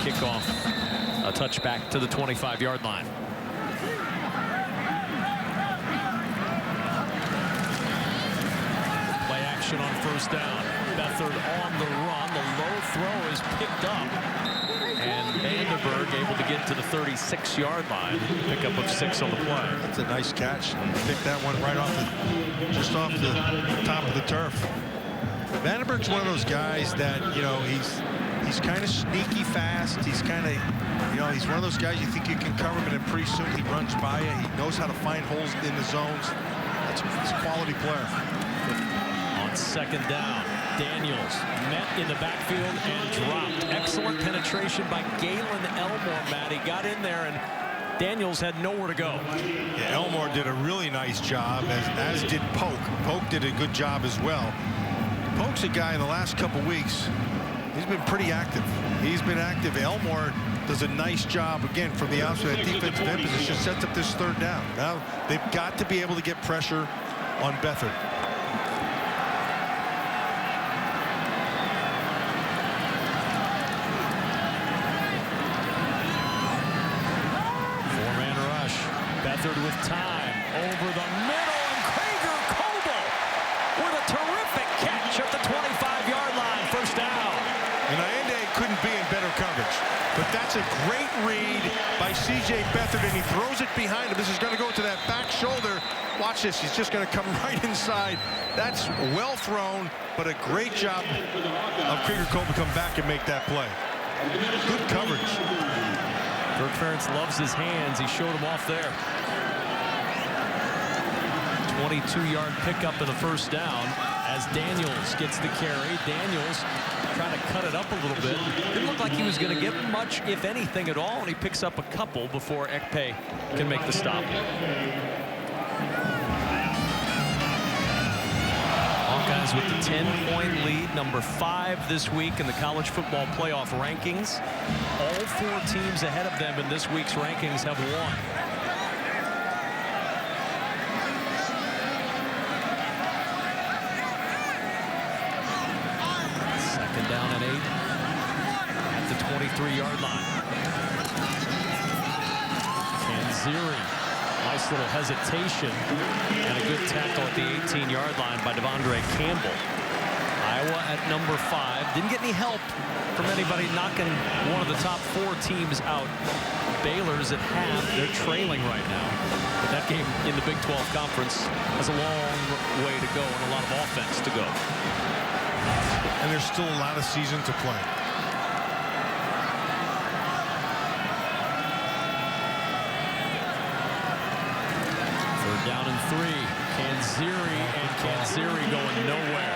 Kickoff, a touchback to the 25-yard line. Play action on first down. Beathard on the run. The low throw is picked up. And Vandenberg able to get to the 36-yard line. Pickup of 6 on the play. That's a nice catch. Picked that one right off just off the top of the turf. Vandenberg's one of those guys that, you know, he's kind of sneaky fast. He's kind of, you know, he's one of those guys you think you can cover him, and then pretty soon he runs by you. He knows how to find holes in the zones. That's a quality player. On second down, Daniels met in the backfield and dropped. Excellent penetration by Galen Elmore, Matt. He got in there, and Daniels had nowhere to go. Yeah, Elmore did a really nice job, as did Polk. Polk did a good job as well. Polk's a guy in the last couple weeks, he's been pretty active. He's been active. Elmore does a nice job, again, from the outside. Defensive end position sets up this third down. Now they've got to be able to get pressure on Beathard. Four-man rush. Beathard with time. Over the middle, and Krager Coble with a terrific catch at the 25-yard line. First down. And Allende couldn't be in better coverage. But that's a great read by CJ Beathard, and he throws it behind him. This is going to go to that back shoulder. Watch this. He's just going to come right inside. That's well thrown, but a great job of Krager Cole to come back and make that play. Good coverage. Kirk Ferentz loves his hands. He showed him off there. 22-yard pickup in the first down as Daniels gets the carry. Daniels trying to cut it up a little bit. Didn't look like he was going to get much, if anything at all, and he picks up a couple before Ekpe can make the stop. Hawkeyes with the 10-point lead, number 5 this week in the college football playoff rankings. All 4 teams ahead of them in this week's rankings have won. Down at 8 at the 23-yard line. Kanziri, nice little hesitation and a good tackle at the 18-yard line by Devondre Campbell. Iowa at number 5. Didn't get any help from anybody knocking one of the top 4 teams out. Baylor's at half. They're trailing right now. But that game in the Big 12 Conference has a long way to go and a lot of offense to go. And there's still a lot of season to play. Third down and 3. Kanziri going nowhere.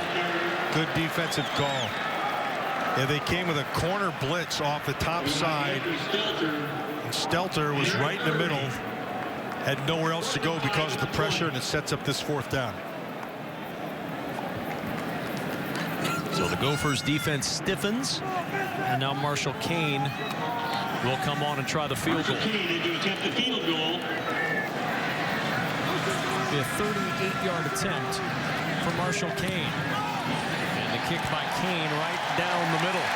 Good defensive call. Yeah, they came with a corner blitz off the top side. And Stelter was right in the middle. Had nowhere else to go because of the pressure, and it sets up this 4th down. So the Gophers defense stiffens, and now Marshall Kane will come on and try the field goal. Be a 38-yard attempt for Marshall Kane. And the kick by Kane right down the middle.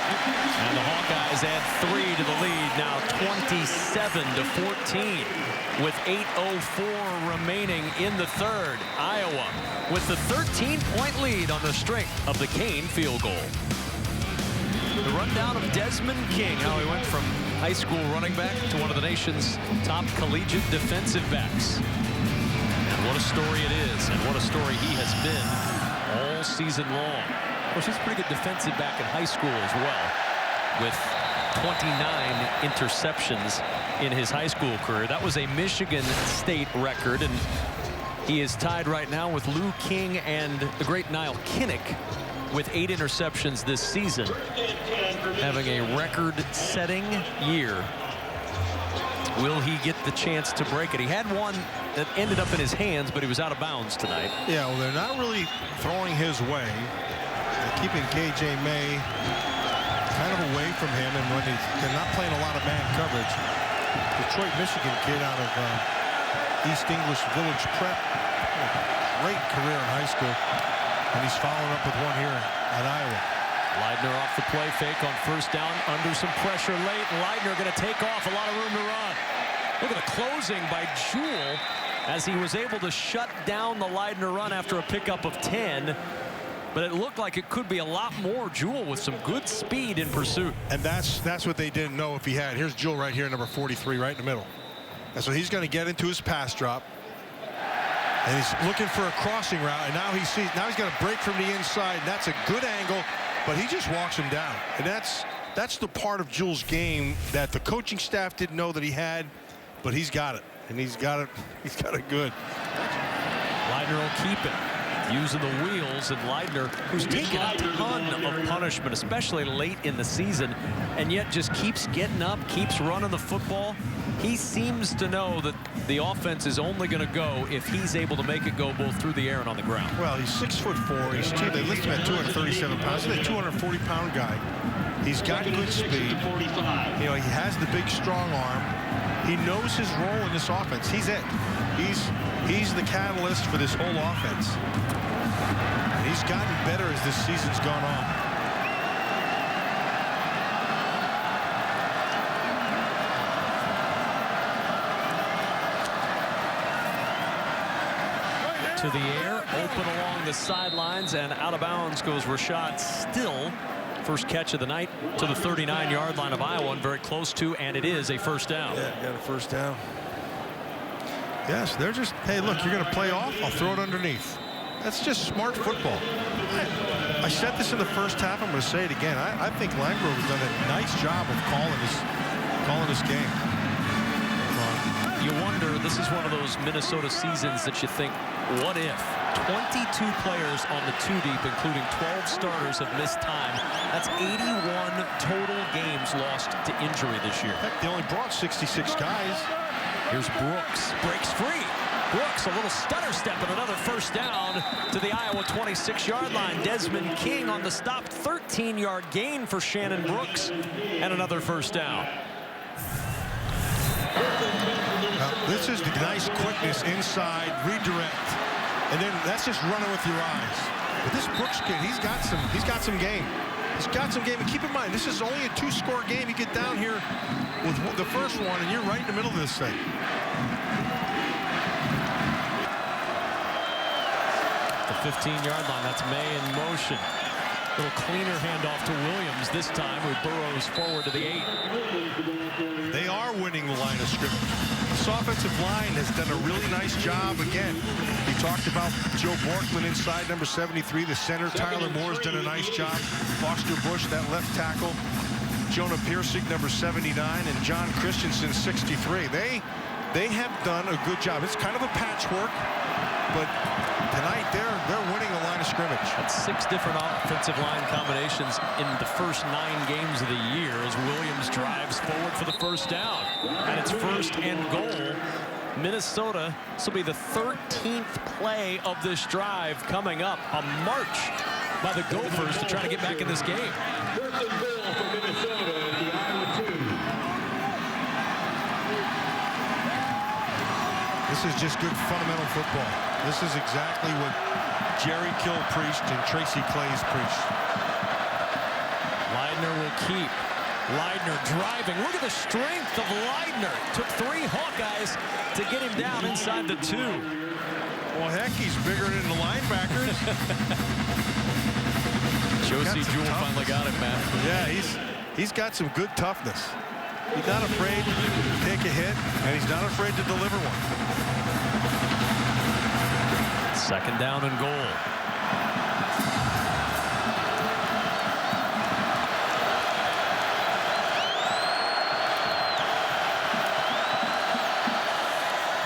And the Hawkeyes add 3 to the lead, now 27-14 with 8:04 remaining in the third. Iowa with the 13-point lead on the strength of the Kane field goal. The rundown of Desmond King, how he went from high school running back to one of the nation's top collegiate defensive backs. And what a story it is, and what a story he has been all season long. Of course, he's a pretty good defensive back in high school as well, with 29 interceptions in his high school career. That was a Michigan State record, and he is tied right now with Lou King and the great Niall Kinnick with 8 interceptions this season, having a record-setting year. Will he get the chance to break it? He had one that ended up in his hands, but he was out of bounds tonight. Yeah, well, they're not really throwing his way. They're keeping KJ May kind of away from him, and when they're not playing a lot of man coverage. Detroit, Michigan kid out of East English Village Prep. Great career in high school. And he's following up with one here at Iowa. Leidner off the play fake on first down, under some pressure late. Leidner going to take off, a lot of room to run. Look at the closing by Jewell as he was able to shut down the Leidner run after a pickup of 10. But it looked like it could be a lot more. Jewell with some good speed in pursuit. And that's what they didn't know if he had. Here's Jewell right here, number 43, right in the middle. And so he's going to get into his pass drop. And he's looking for a crossing route, and now he's got a break from the inside, and that's a good angle, but he just walks him down. And that's the part of Jewell's game that the coaching staff didn't know that he had, but he's got it, and he's got it good. Leidner will keep it, using the wheels, and Leidner, who's taken a ton of punishment, especially late in the season, and yet just keeps getting up, keeps running the football. He seems to know that the offense is only going to go if he's able to make it go both through the air and on the ground. Well, he's 6'4". They list him at 237 pounds. He's a 240-pound guy. He's got good speed. You know, he has the big, strong arm. He knows his role in this offense. He's it. He's the catalyst for this whole offense. And he's gotten better as this season's gone on. To the air, open along the sidelines, and out of bounds goes Rashad Still. First catch of the night to the 39-yard line of Iowa, and very close to, and it is a first down. Yeah, got a first down. Yes, they're just, hey, look, you're going to play off, I'll throw it underneath. That's just smart football. I said this in the first half, I'm going to say it again. I think Langgrove has done a nice job of calling this game. You wonder, this is one of those Minnesota seasons that you think, what if? 22 players on the 2-deep, including 12 starters, have missed time. That's 81 total games lost to injury this year. Heck, they only brought 66 guys. Here's Brooks, breaks free. Brooks, a little stutter step and another first down to the Iowa 26-yard line. Desmond King on the stop, 13-yard gain for Shannon Brooks, and another first down. This is the nice quickness inside, redirect, and then that's just running with your eyes. But this Brooks kid, he's got some game. He's got some game. And keep in mind, this is only a 2-score game. You get down here with the first one, and you're right in the middle of this thing. The 15-yard line, that's May in motion. A little cleaner handoff to Williams this time, who burrows forward to the 8. They are winning the line of scrimmage. This offensive line has done a really nice job. Again, we talked about Joe Borkman inside number 73. The center, Tyler Moore's done a nice job. Foster Bush, that left tackle. Jonah Piercing, number 79, and John Christensen, 63. They have done a good job. It's kind of a patchwork, but tonight they're winning the line of scrimmage. That's 6 different offensive line combinations in the first 9 games of the year as Williams drives forward for the first down. And it's first and goal. Minnesota, this will be the 13th play of this drive coming up. A march by the Gophers to try to get back in this game. First and goal for Minnesota at the Iowa 2. This is just good fundamental football. This is exactly what Jerry Kill preached and Tracy Claeys preached. Leidner will keep. Leidner driving. Look at the strength of Leidner. Took 3 Hawkeyes to get him down inside the 2. Well, heck, he's bigger than the linebackers. Josie Jewell finally got it, Matt. Yeah, he's got some good toughness. He's not afraid to take a hit, and he's not afraid to deliver one. Second down and goal.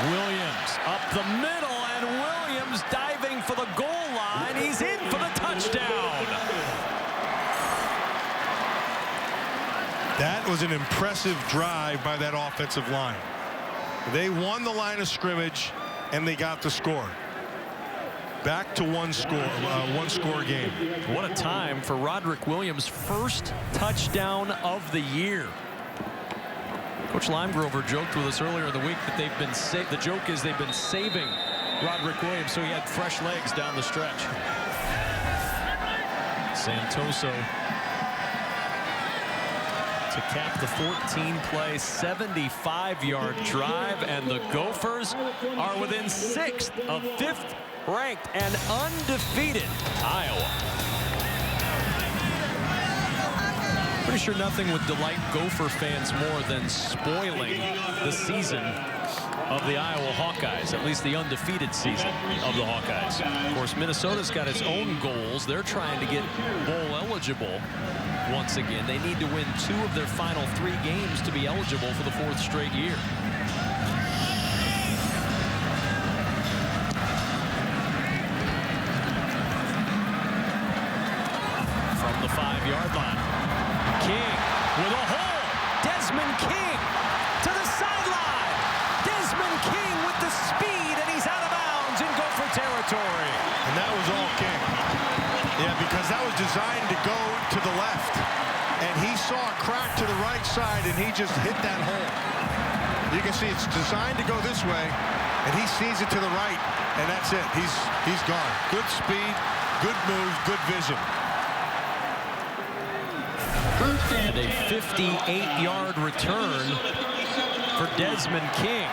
Williams up the middle, and Williams diving for the goal line. He's in for the touchdown. That was an impressive drive by that offensive line. They won the line of scrimmage, and they got the score. Back to one score game. What a time for Roderick Williams' first touchdown of the year. Coach Limegrover joked with us earlier in the week that they've been the joke is they've been saving Roderick Williams so he had fresh legs down the stretch. Santoso to cap the 14-play 75-yard drive, and the Gophers are within 6th of 5th ranked and undefeated Iowa. Pretty sure nothing would delight Gopher fans more than spoiling the season of the Iowa Hawkeyes, at least the undefeated season of the Hawkeyes. Of course, Minnesota's got its own goals. They're trying to get bowl eligible once again. They need to win 2 of their final 3 games to be eligible for the 4th straight year. From the 5-yard line, King with a hole. Desmond King to the sideline. Desmond King with the speed, and he's out of bounds in Gopher territory. And that was all King. Yeah, because that was designed to go to the left. And he saw a crack to the right side, and he just hit that hole. You can see it's designed to go this way, and he sees it to the right, and that's it. He's gone. Good speed, good move, good vision. And a 58-yard return for Desmond King.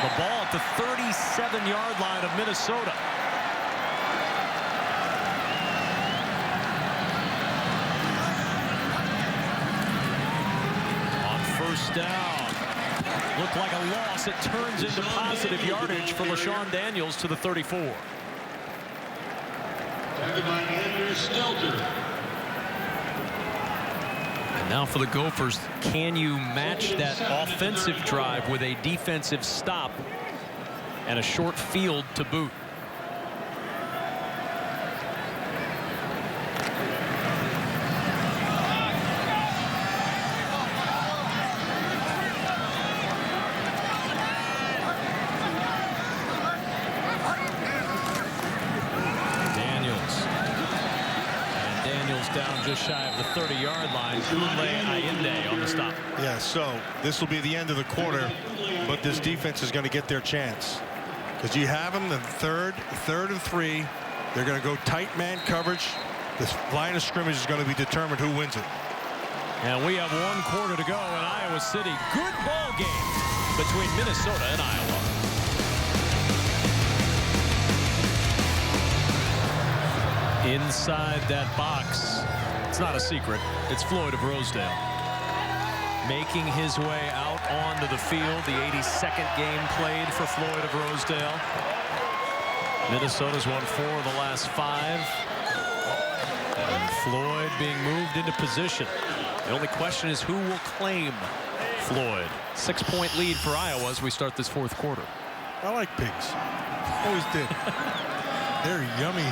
The ball at the 37-yard line of Minnesota. On first down. Looked like a loss. It turns into positive yardage for LaShawn Daniels to the 34. And now for the Gophers, can you match that offensive drive with a defensive stop and a short field to boot? Down just shy of the 30-yard line. Ayinde on the stop. Yeah, so this will be the end of the quarter, but this defense is going to get their chance. Because you have them the third and 3. They're going to go tight man coverage. This line of scrimmage is going to be determined who wins it. And we have 1 quarter to go in Iowa City. Good ball game between Minnesota and Iowa. Inside that box, it's not a secret, it's Floyd of Rosedale. Making his way out onto the field, the 82nd game played for Floyd of Rosedale. Minnesota's won 4 of the last 5. And Floyd being moved into position. The only question is who will claim Floyd. 6-point lead for Iowa as we start this 4th quarter. I like pigs. Always did. They're yummy.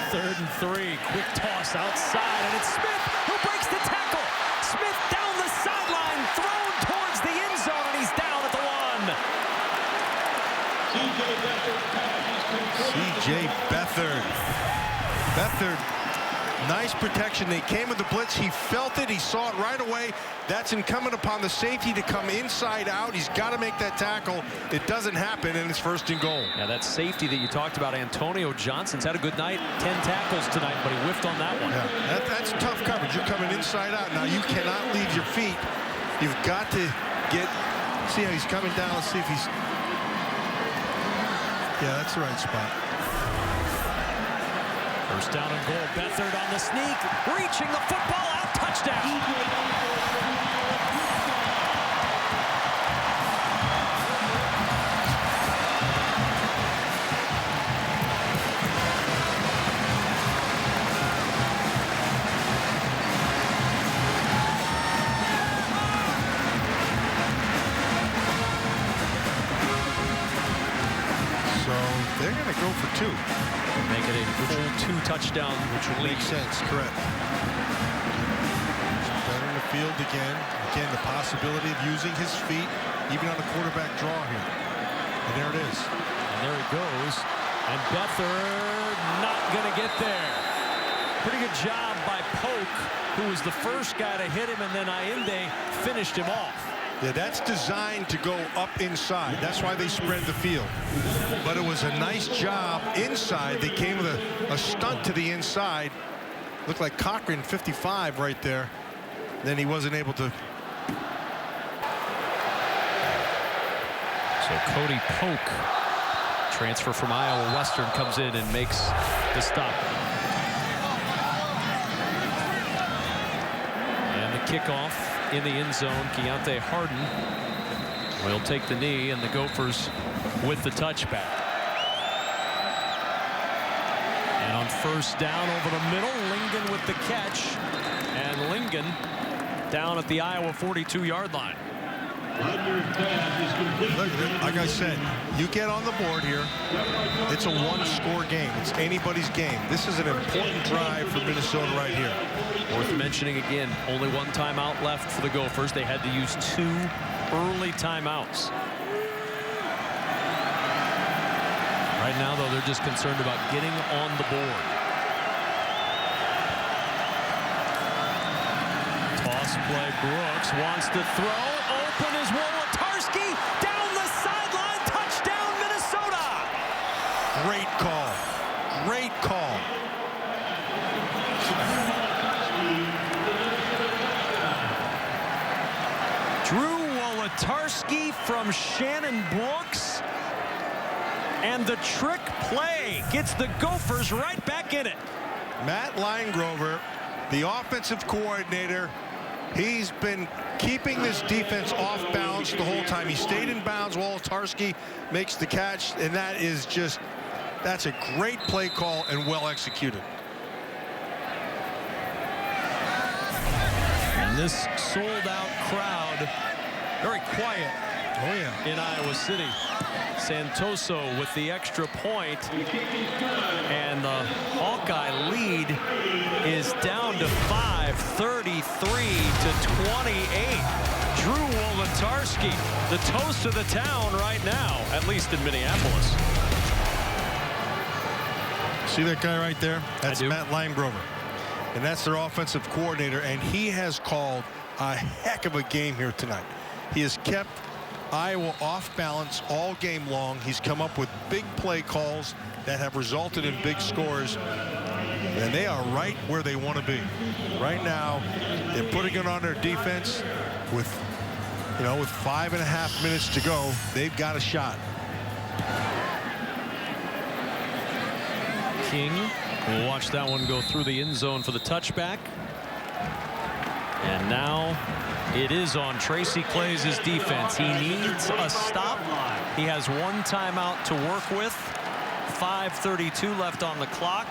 3rd and 3. Quick toss outside, and it's Smith who breaks the tackle. Smith down the sideline, thrown towards the end zone, and he's down at the 1. CJ Beathard. Beathard, nice protection. They came with the blitz. He felt it. He saw it right away. That's incumbent upon the safety to come inside out. He's got to make that tackle. It doesn't happen, and it's 1st and goal. Yeah, that safety that you talked about, Antonio Johnson's had a good night. 10 tackles tonight, but he whiffed on that one. Yeah, that's tough coverage. You're coming inside out. Now, you cannot leave your feet. You've got to see how he's coming down. Let's see if he's... Yeah, that's the right spot. First down and goal. Beathard on the sneak, reaching the football out, touchdown. They're going to go for 2. Make it a full 2 touchdown, which will Makes sense, correct. Better in the field again. Again, the possibility of using his feet, even on a quarterback draw here. And there it is. And there it goes. And Beathard not going to get there. Pretty good job by Polk, who was the first guy to hit him, and then Allende finished him off. Yeah, that's designed to go up inside. That's why they spread the field. But it was a nice job inside. They came with a stunt to the inside. Looked like Cochran 55 right there. Then he wasn't able to. So Cody Polk, transfer from Iowa Western, comes in and makes the stop. And the kickoff in the end zone. Keontae Harden will take the knee, and the Gophers with the touchback. And on first down over the middle, Lingen with the catch, and Lingen down at the Iowa 42-yard line. Look, like I said, you get on the board here, it's a one-score game. It's anybody's game. This is an important drive for Minnesota right here. Worth mentioning again, only 1 timeout left for the Gophers. They had to use 2 early timeouts. Right now, though, they're just concerned about getting on the board. Toss play. Brooks wants to throw. Open is Wolotarski. Down the sideline. Touchdown, Minnesota. Great call. Great call. Drew Wolotarski from Shannon Brooks. And the trick play gets the Gophers right back in it. Matt Linegrover, the offensive coordinator, he's been keeping this defense off balance the whole time. He stayed in bounds. Wolotarski makes the catch, and that's a great play call and well executed. And this sold-out crowd, very quiet. Oh, yeah. In Iowa City. Santoso with the extra point, and the Hawkeye lead is down to 5, 33 to 28. Drew Wolotarski, the toast of the town right now, at least in Minneapolis. See that guy right there? That's Matt Linegrover, and that's their offensive coordinator, and he has called a heck of a game here tonight. He has kept Iowa off balance all game long. He's come up with big play calls that have resulted in big scores, and they are right where they want to be. Right now, they're putting it on their defense with 5.5 minutes to go. They've got a shot. King will watch that one go through the end zone for the touchback. And now it is on Tracy Claeys' defense. He needs a stop. He has 1 timeout to work with. 5:32 left on the clock.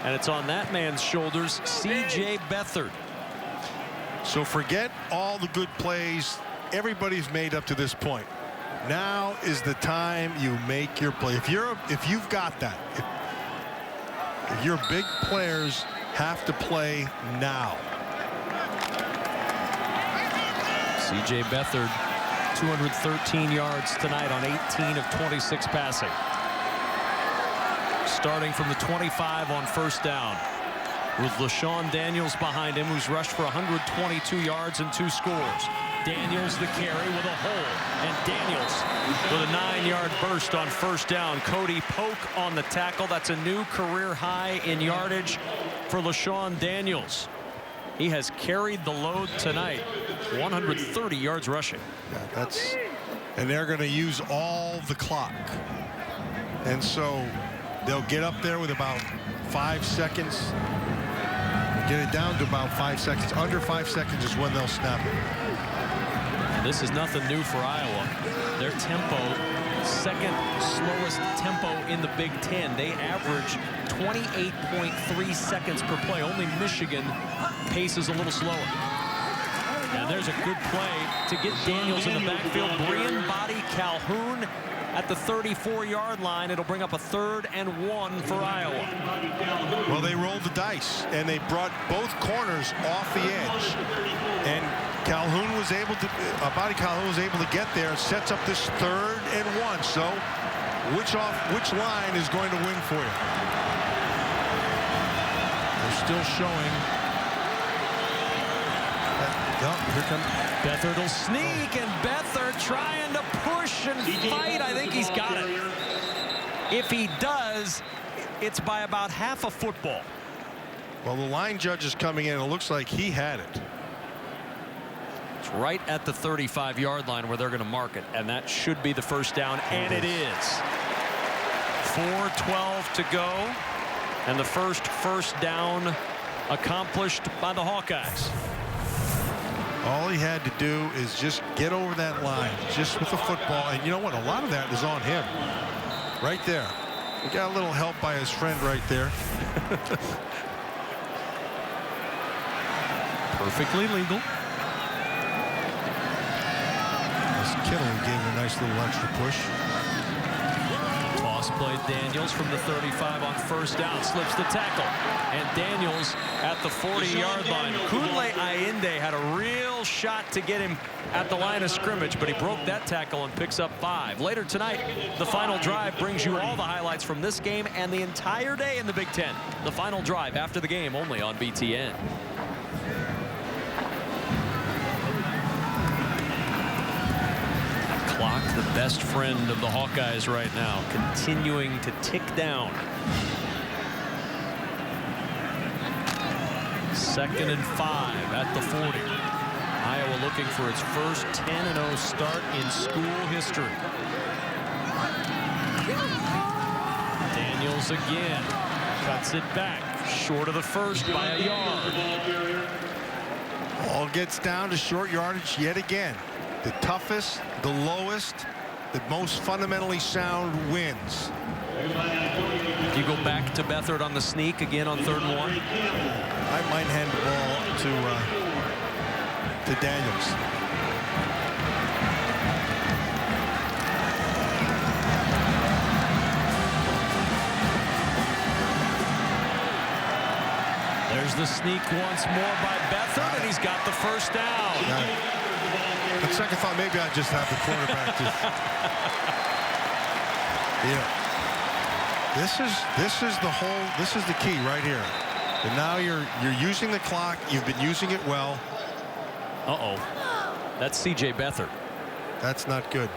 And it's on that man's shoulders, CJ Beathard. So forget all the good plays everybody's made up to this point. Now is the time you make your play. If you've got that, if your big players have to play now. CJ Beathard, 213 yards tonight on 18 of 26 passing. Starting from the 25 on first down, with LaShawn Daniels behind him, who's rushed for 122 yards and 2 scores. Daniels the carry with a hole, and Daniels with a 9-yard burst on first down. Cody Polk on the tackle. That's a new career high in yardage for LaShawn Daniels. He has carried the load tonight, 130 yards rushing. Yeah, and they're going to use all the clock. And so they'll get up there with about 5 seconds. Get it down to about 5 seconds. Under 5 seconds is when they'll snap it. And this is nothing new for Iowa. Their tempo, second slowest tempo in the Big Ten. They average 28.3 seconds per play. Only Michigan paces a little slower. And there's a good play to get Daniels in the backfield. Brian Body Calhoun at the 34-yard line. It'll bring up a 3rd and 1 for Iowa. Well, they rolled the dice, and they brought both corners off the edge. And Calhoun was able to, Body Calhoun was able to get there. Sets up this 3rd and 1. So, which line is going to win for you? They're still showing. No, here comes Beathard will sneak, and Beathard trying to push and fight. I think he's got it. If he does, it's by about half a football. Well, the line judge is coming in. It looks like he had it. It's right at the 35-yard line where they're going to mark it, and that should be the first down, and it is. 4:12 to go, and the first down accomplished by the Hawkeyes. All he had to do is just get over that line, just with the football. And you know what? A lot of that is on him. Right there. He got a little help by his friend right there. Perfectly legal. This Kittle gave him a nice little extra push. Toss play Daniels from the 35 on first down. Slips the tackle. And Daniels at the 40-yard line. Kunle Ayinde had a real shot to get him at the line of scrimmage, but he broke that tackle and picks up 5. Later tonight, the final drive brings you all the highlights from this game and the entire day in the Big Ten. The final drive after the game only on BTN. Clock, the best friend of the Hawkeyes right now, continuing to tick down. 2nd and 5 at the 40. Iowa looking for its first 10-0 start in school history. Daniels again cuts it back, short of the first by a yard. All gets down to short yardage yet again. The toughest, the lowest, the most fundamentally sound wins. You go back to Beathard on the sneak again on 3rd and 1. I might hand the ball to Daniels. There's the sneak once more by Beathard, and he's got the first down. At second thought, maybe I just have the quarterback just. Yeah. This is the key right here. And now you're using the clock. You've been using it well. Uh-oh. That's CJ Beathard. That's not good.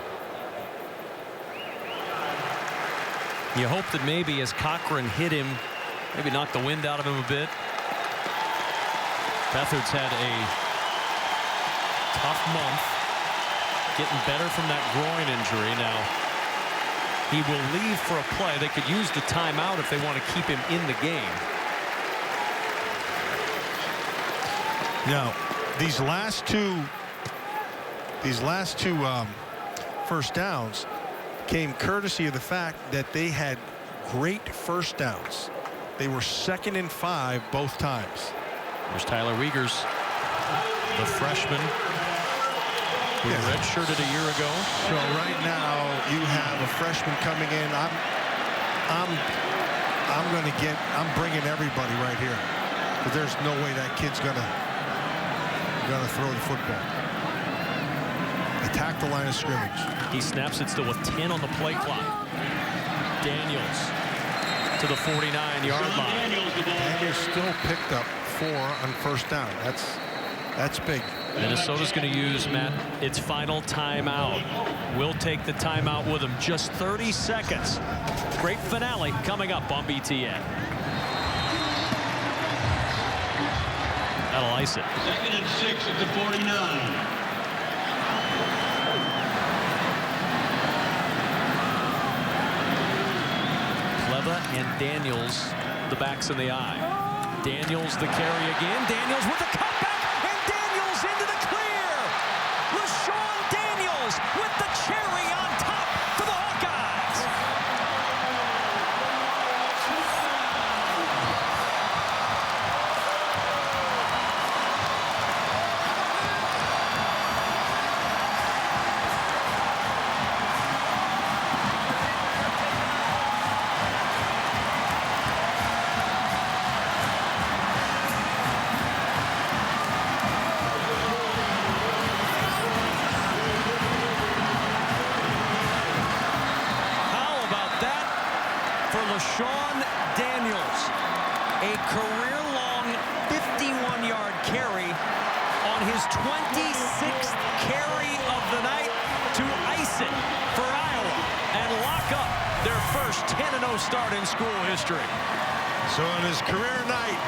You hope that maybe as Cochran hit him, maybe knocked the wind out of him a bit. Beathard's had a tough month, getting better from that groin injury. Now, he will leave for a play. They could use the timeout if they want to keep him in the game. Now, these last two first downs came courtesy of the fact that they had great first downs. They were 2nd and 5 both times. There's Tyler Wiegers, the freshman, who redshirted a year ago. So right now you have a freshman coming in. I'm bringing everybody right here, because there's no way that kid's gonna throw the football. Attack the line of scrimmage. He snaps it still with 10 on the play clock. Daniels to the 49-yard line. Daniels still picked up 4 on first down. That's big. Minnesota's going to use, Matt, its final timeout. We'll take the timeout with them. Just 30 seconds. Great finale coming up on BTN. That'll ice it. 2nd and 6 at the 49. Pleva and Daniels the backs in the eye. Daniels the carry again. Daniels with the cutback, and Daniels into the clear. LaShawn Daniels with the cherry on top for the Hawkeyes. LaShawn Daniels, a career-long 51-yard carry on his 26th carry of the night to ice it for Iowa and lock up their first 10-0 start in school history. So on his career night,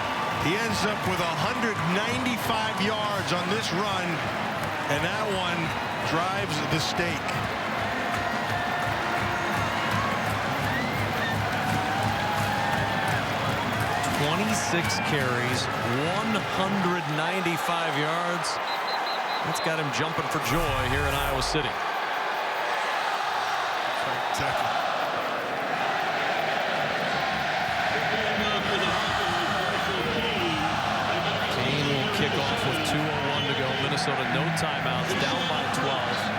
he ends up with 195 yards on this run, and that one drives the stake. 26 carries, 195 yards. That's got him jumping for joy here in Iowa City. Kane will kick off with 2:01 to go. Minnesota no timeouts, down by 12.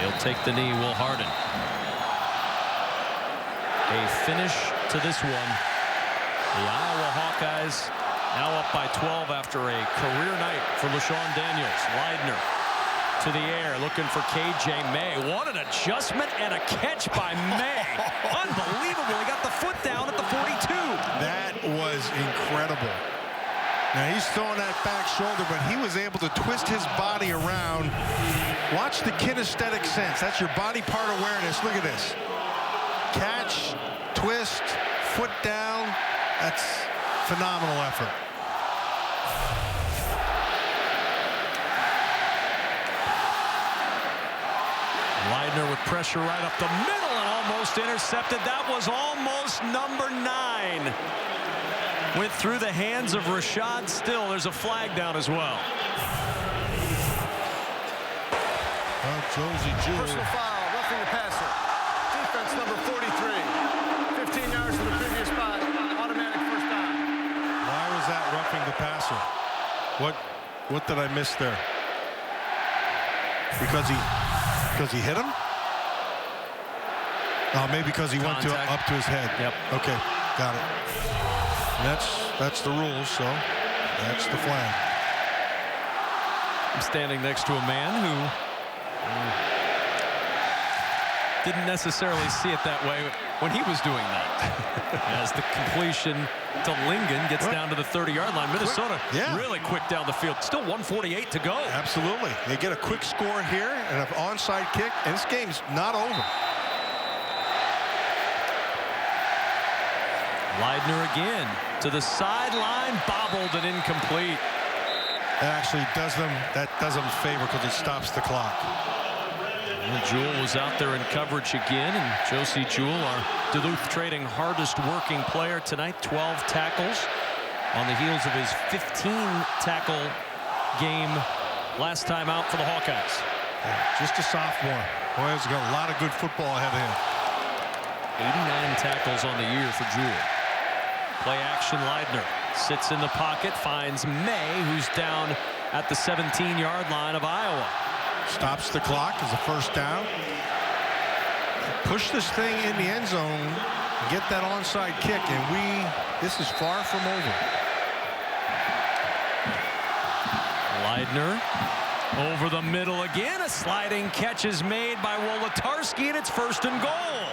He'll take the knee, Will Harden. A finish to this one. The Iowa Hawkeyes now up by 12 after a career night for LaShawn Daniels. Leidner to the air, looking for KJ May. What an adjustment and a catch by May. Unbelievable. He got the foot down at the 42. That was incredible. Now he's throwing that back shoulder, but he was able to twist his body around. Watch the kinesthetic sense. That's your body part awareness. Look at this. Catch, twist, foot down. That's phenomenal effort. Leidner with pressure right up the middle and almost intercepted. That was almost number 9. Went through the hands of Rashad Still. There's a flag down as well. Josie Jewell. Personal foul, roughing the passer. Defense number 43. 15 yards to the previous spot. Automatic first down. Why was that roughing the passer? What did I miss there? Because he hit him? Oh, maybe because he went up to his head. Yep. Okay, got it. And that's the rule, so that's the flag. I'm standing next to a man who didn't necessarily see it that way when he was doing that. As the completion to Lingen gets down to the 30-yard line. Minnesota really quick down the field. Still 1:48 to go. Absolutely. They get a quick score here and an onside kick, and this game's not over. Leidner again to the sideline, bobbled and incomplete. That actually does them a favor because it stops the clock. Well, Jewell was out there in coverage again, and Josie Jewell, our Duluth Trading hardest working player tonight, 12 tackles on the heels of his 15-tackle game last time out for the Hawkeyes. Yeah, just a sophomore. Boy, he's got a lot of good football ahead of him. 89 tackles on the year for Jewell. Play action, Leidner sits in the pocket, finds May, who's down at the 17-yard line of Iowa. Stops the clock as a first down. Push this thing in the end zone, get that onside kick, and this is far from over. Leidner over the middle again. A sliding catch is made by Wolodarski, and it's 1st and goal.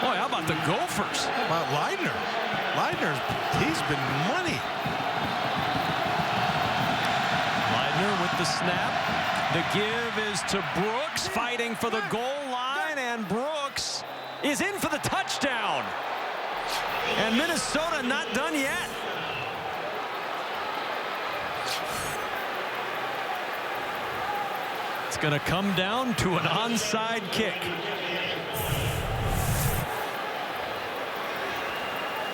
Boy, how about the Gophers? How about Leidner? He's been money. Leidner with the snap. The give is to Brooks, fighting for the goal line, and Brooks is in for the touchdown. And Minnesota not done yet. It's going to come down to an onside kick.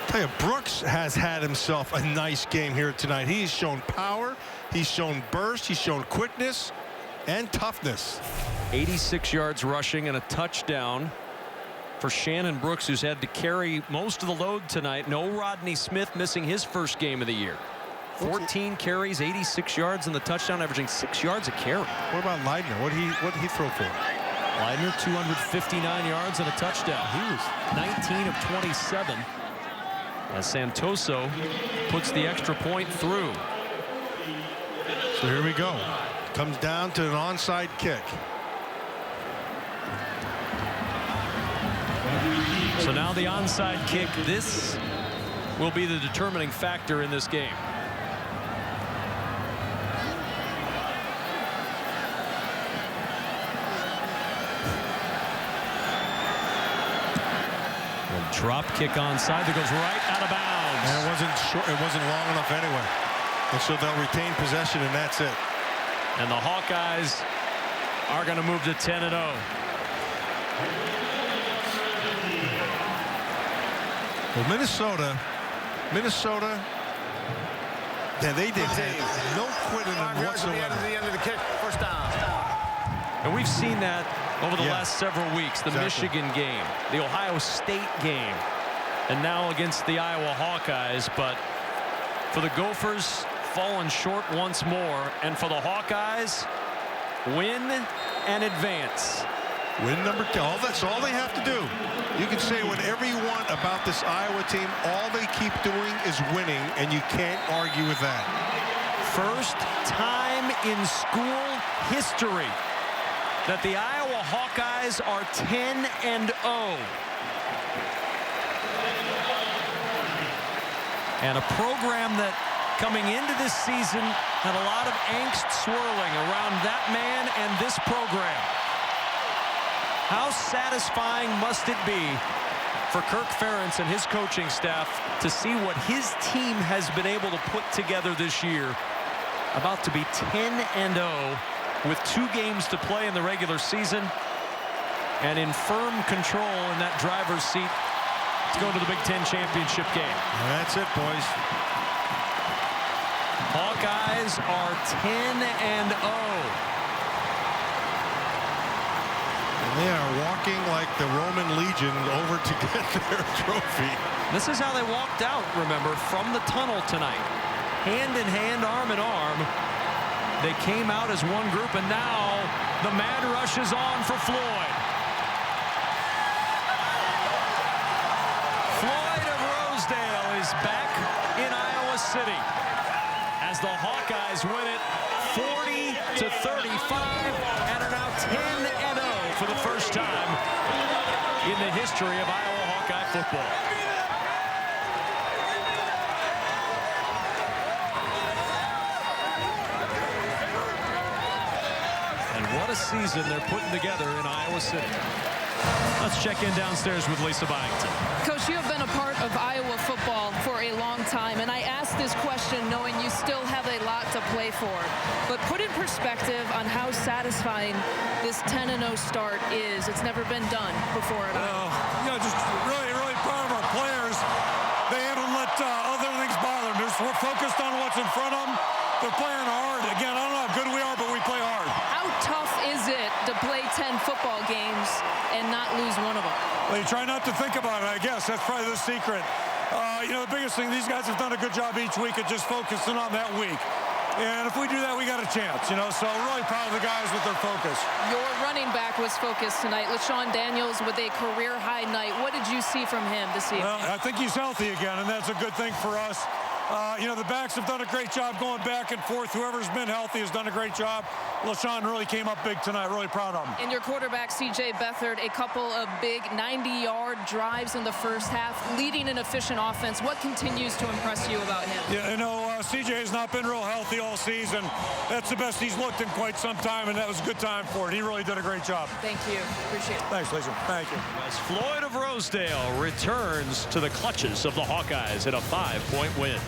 Tell you, Brooks has had himself a nice game here tonight. He's shown power, he's shown burst, he's shown quickness and toughness. 86 yards rushing and a touchdown for Shannon Brooks, who's had to carry most of the load tonight. No Rodney Smith, missing his first game of the year. 14 carries, 86 yards, and the touchdown, averaging 6 yards a carry. What about Leidner? What did he throw for? Leidner, 259 yards and a touchdown. He was 19 of 27. As Santoso puts the extra point through. So here we go. Comes down to an onside kick. So now the onside kick. This will be the determining factor in this game. Drop kick onside that goes right out of bounds. And it wasn't short, it wasn't long enough anyway. And so they'll retain possession, and that's it. And the Hawkeyes are going to move to 10-0. Well, Minnesota, yeah, they did have no quit in them whatsoever. At the end of the kick, first down. And we've seen that over the last several weeks. The Exactly. Michigan game, the Ohio State game, and now against the Iowa Hawkeyes. But for the Gophers, fallen short once more. And for the Hawkeyes, win and advance. Win number 2. That's all they have to do. You can say whatever you want about this Iowa team. All they keep doing is winning, and you can't argue with that. First time in school history that the Iowa Hawkeyes are 10-0. And a program that coming into this season had a lot of angst swirling around that man and this program. How satisfying must it be for Kirk Ferentz and his coaching staff to see what his team has been able to put together this year? About to be 10-0 with 2 games to play in the regular season and in firm control in that driver's seat to go to the Big Ten Championship game. That's it, boys. Hawkeyes are 10-0. And they are walking like the Roman legion over to get their trophy. This is how they walked out, remember, from the tunnel tonight. Hand in hand, arm in arm. They came out as one group, and now the mad rush is on for Floyd. Floyd of Rosedale is back in Iowa City as the Hawkeyes win it 40-35 and are now 10-0 for the first time in the history of Iowa Hawkeye football. What a season they're putting together in Iowa City. Let's check in downstairs with Lisa Byington. Coach, you have been a part of Iowa football for a long time, and I asked this question knowing you still have a lot to play for. But put in perspective on how satisfying this 10-0 start is. It's never been done before at Iowa. Well, just really, really proud of our players. They haven't let other things bother them. We're focused on what's in front of them. They're playing hard. Again, I don't know how good we are, but we play hard. How tough is it to play 10 football games and not lose one of them? Well, you try not to think about it, I guess. That's probably the secret. The biggest thing, these guys have done a good job each week at just focusing on that week. And if we do that, we got a chance, so really proud of the guys with their focus. Your running back was focused tonight. LaShawn Daniels with a career-high night. What did you see from him this evening? Well, I think he's healthy again, and that's a good thing for us. The backs have done a great job going back and forth. Whoever's been healthy has done a great job. LaShawn really came up big tonight. Really proud of him. And your quarterback, CJ Beathard, a couple of big 90-yard drives in the first half, leading an efficient offense. What continues to impress you about him? Yeah, CJ has not been real healthy all season. That's the best he's looked in quite some time, and that was a good time for it. He really did a great job. Thank you. Appreciate it. Thanks, Lisa. Thank you. As Floyd of Rosedale returns to the clutches of the Hawkeyes in a 5-point win.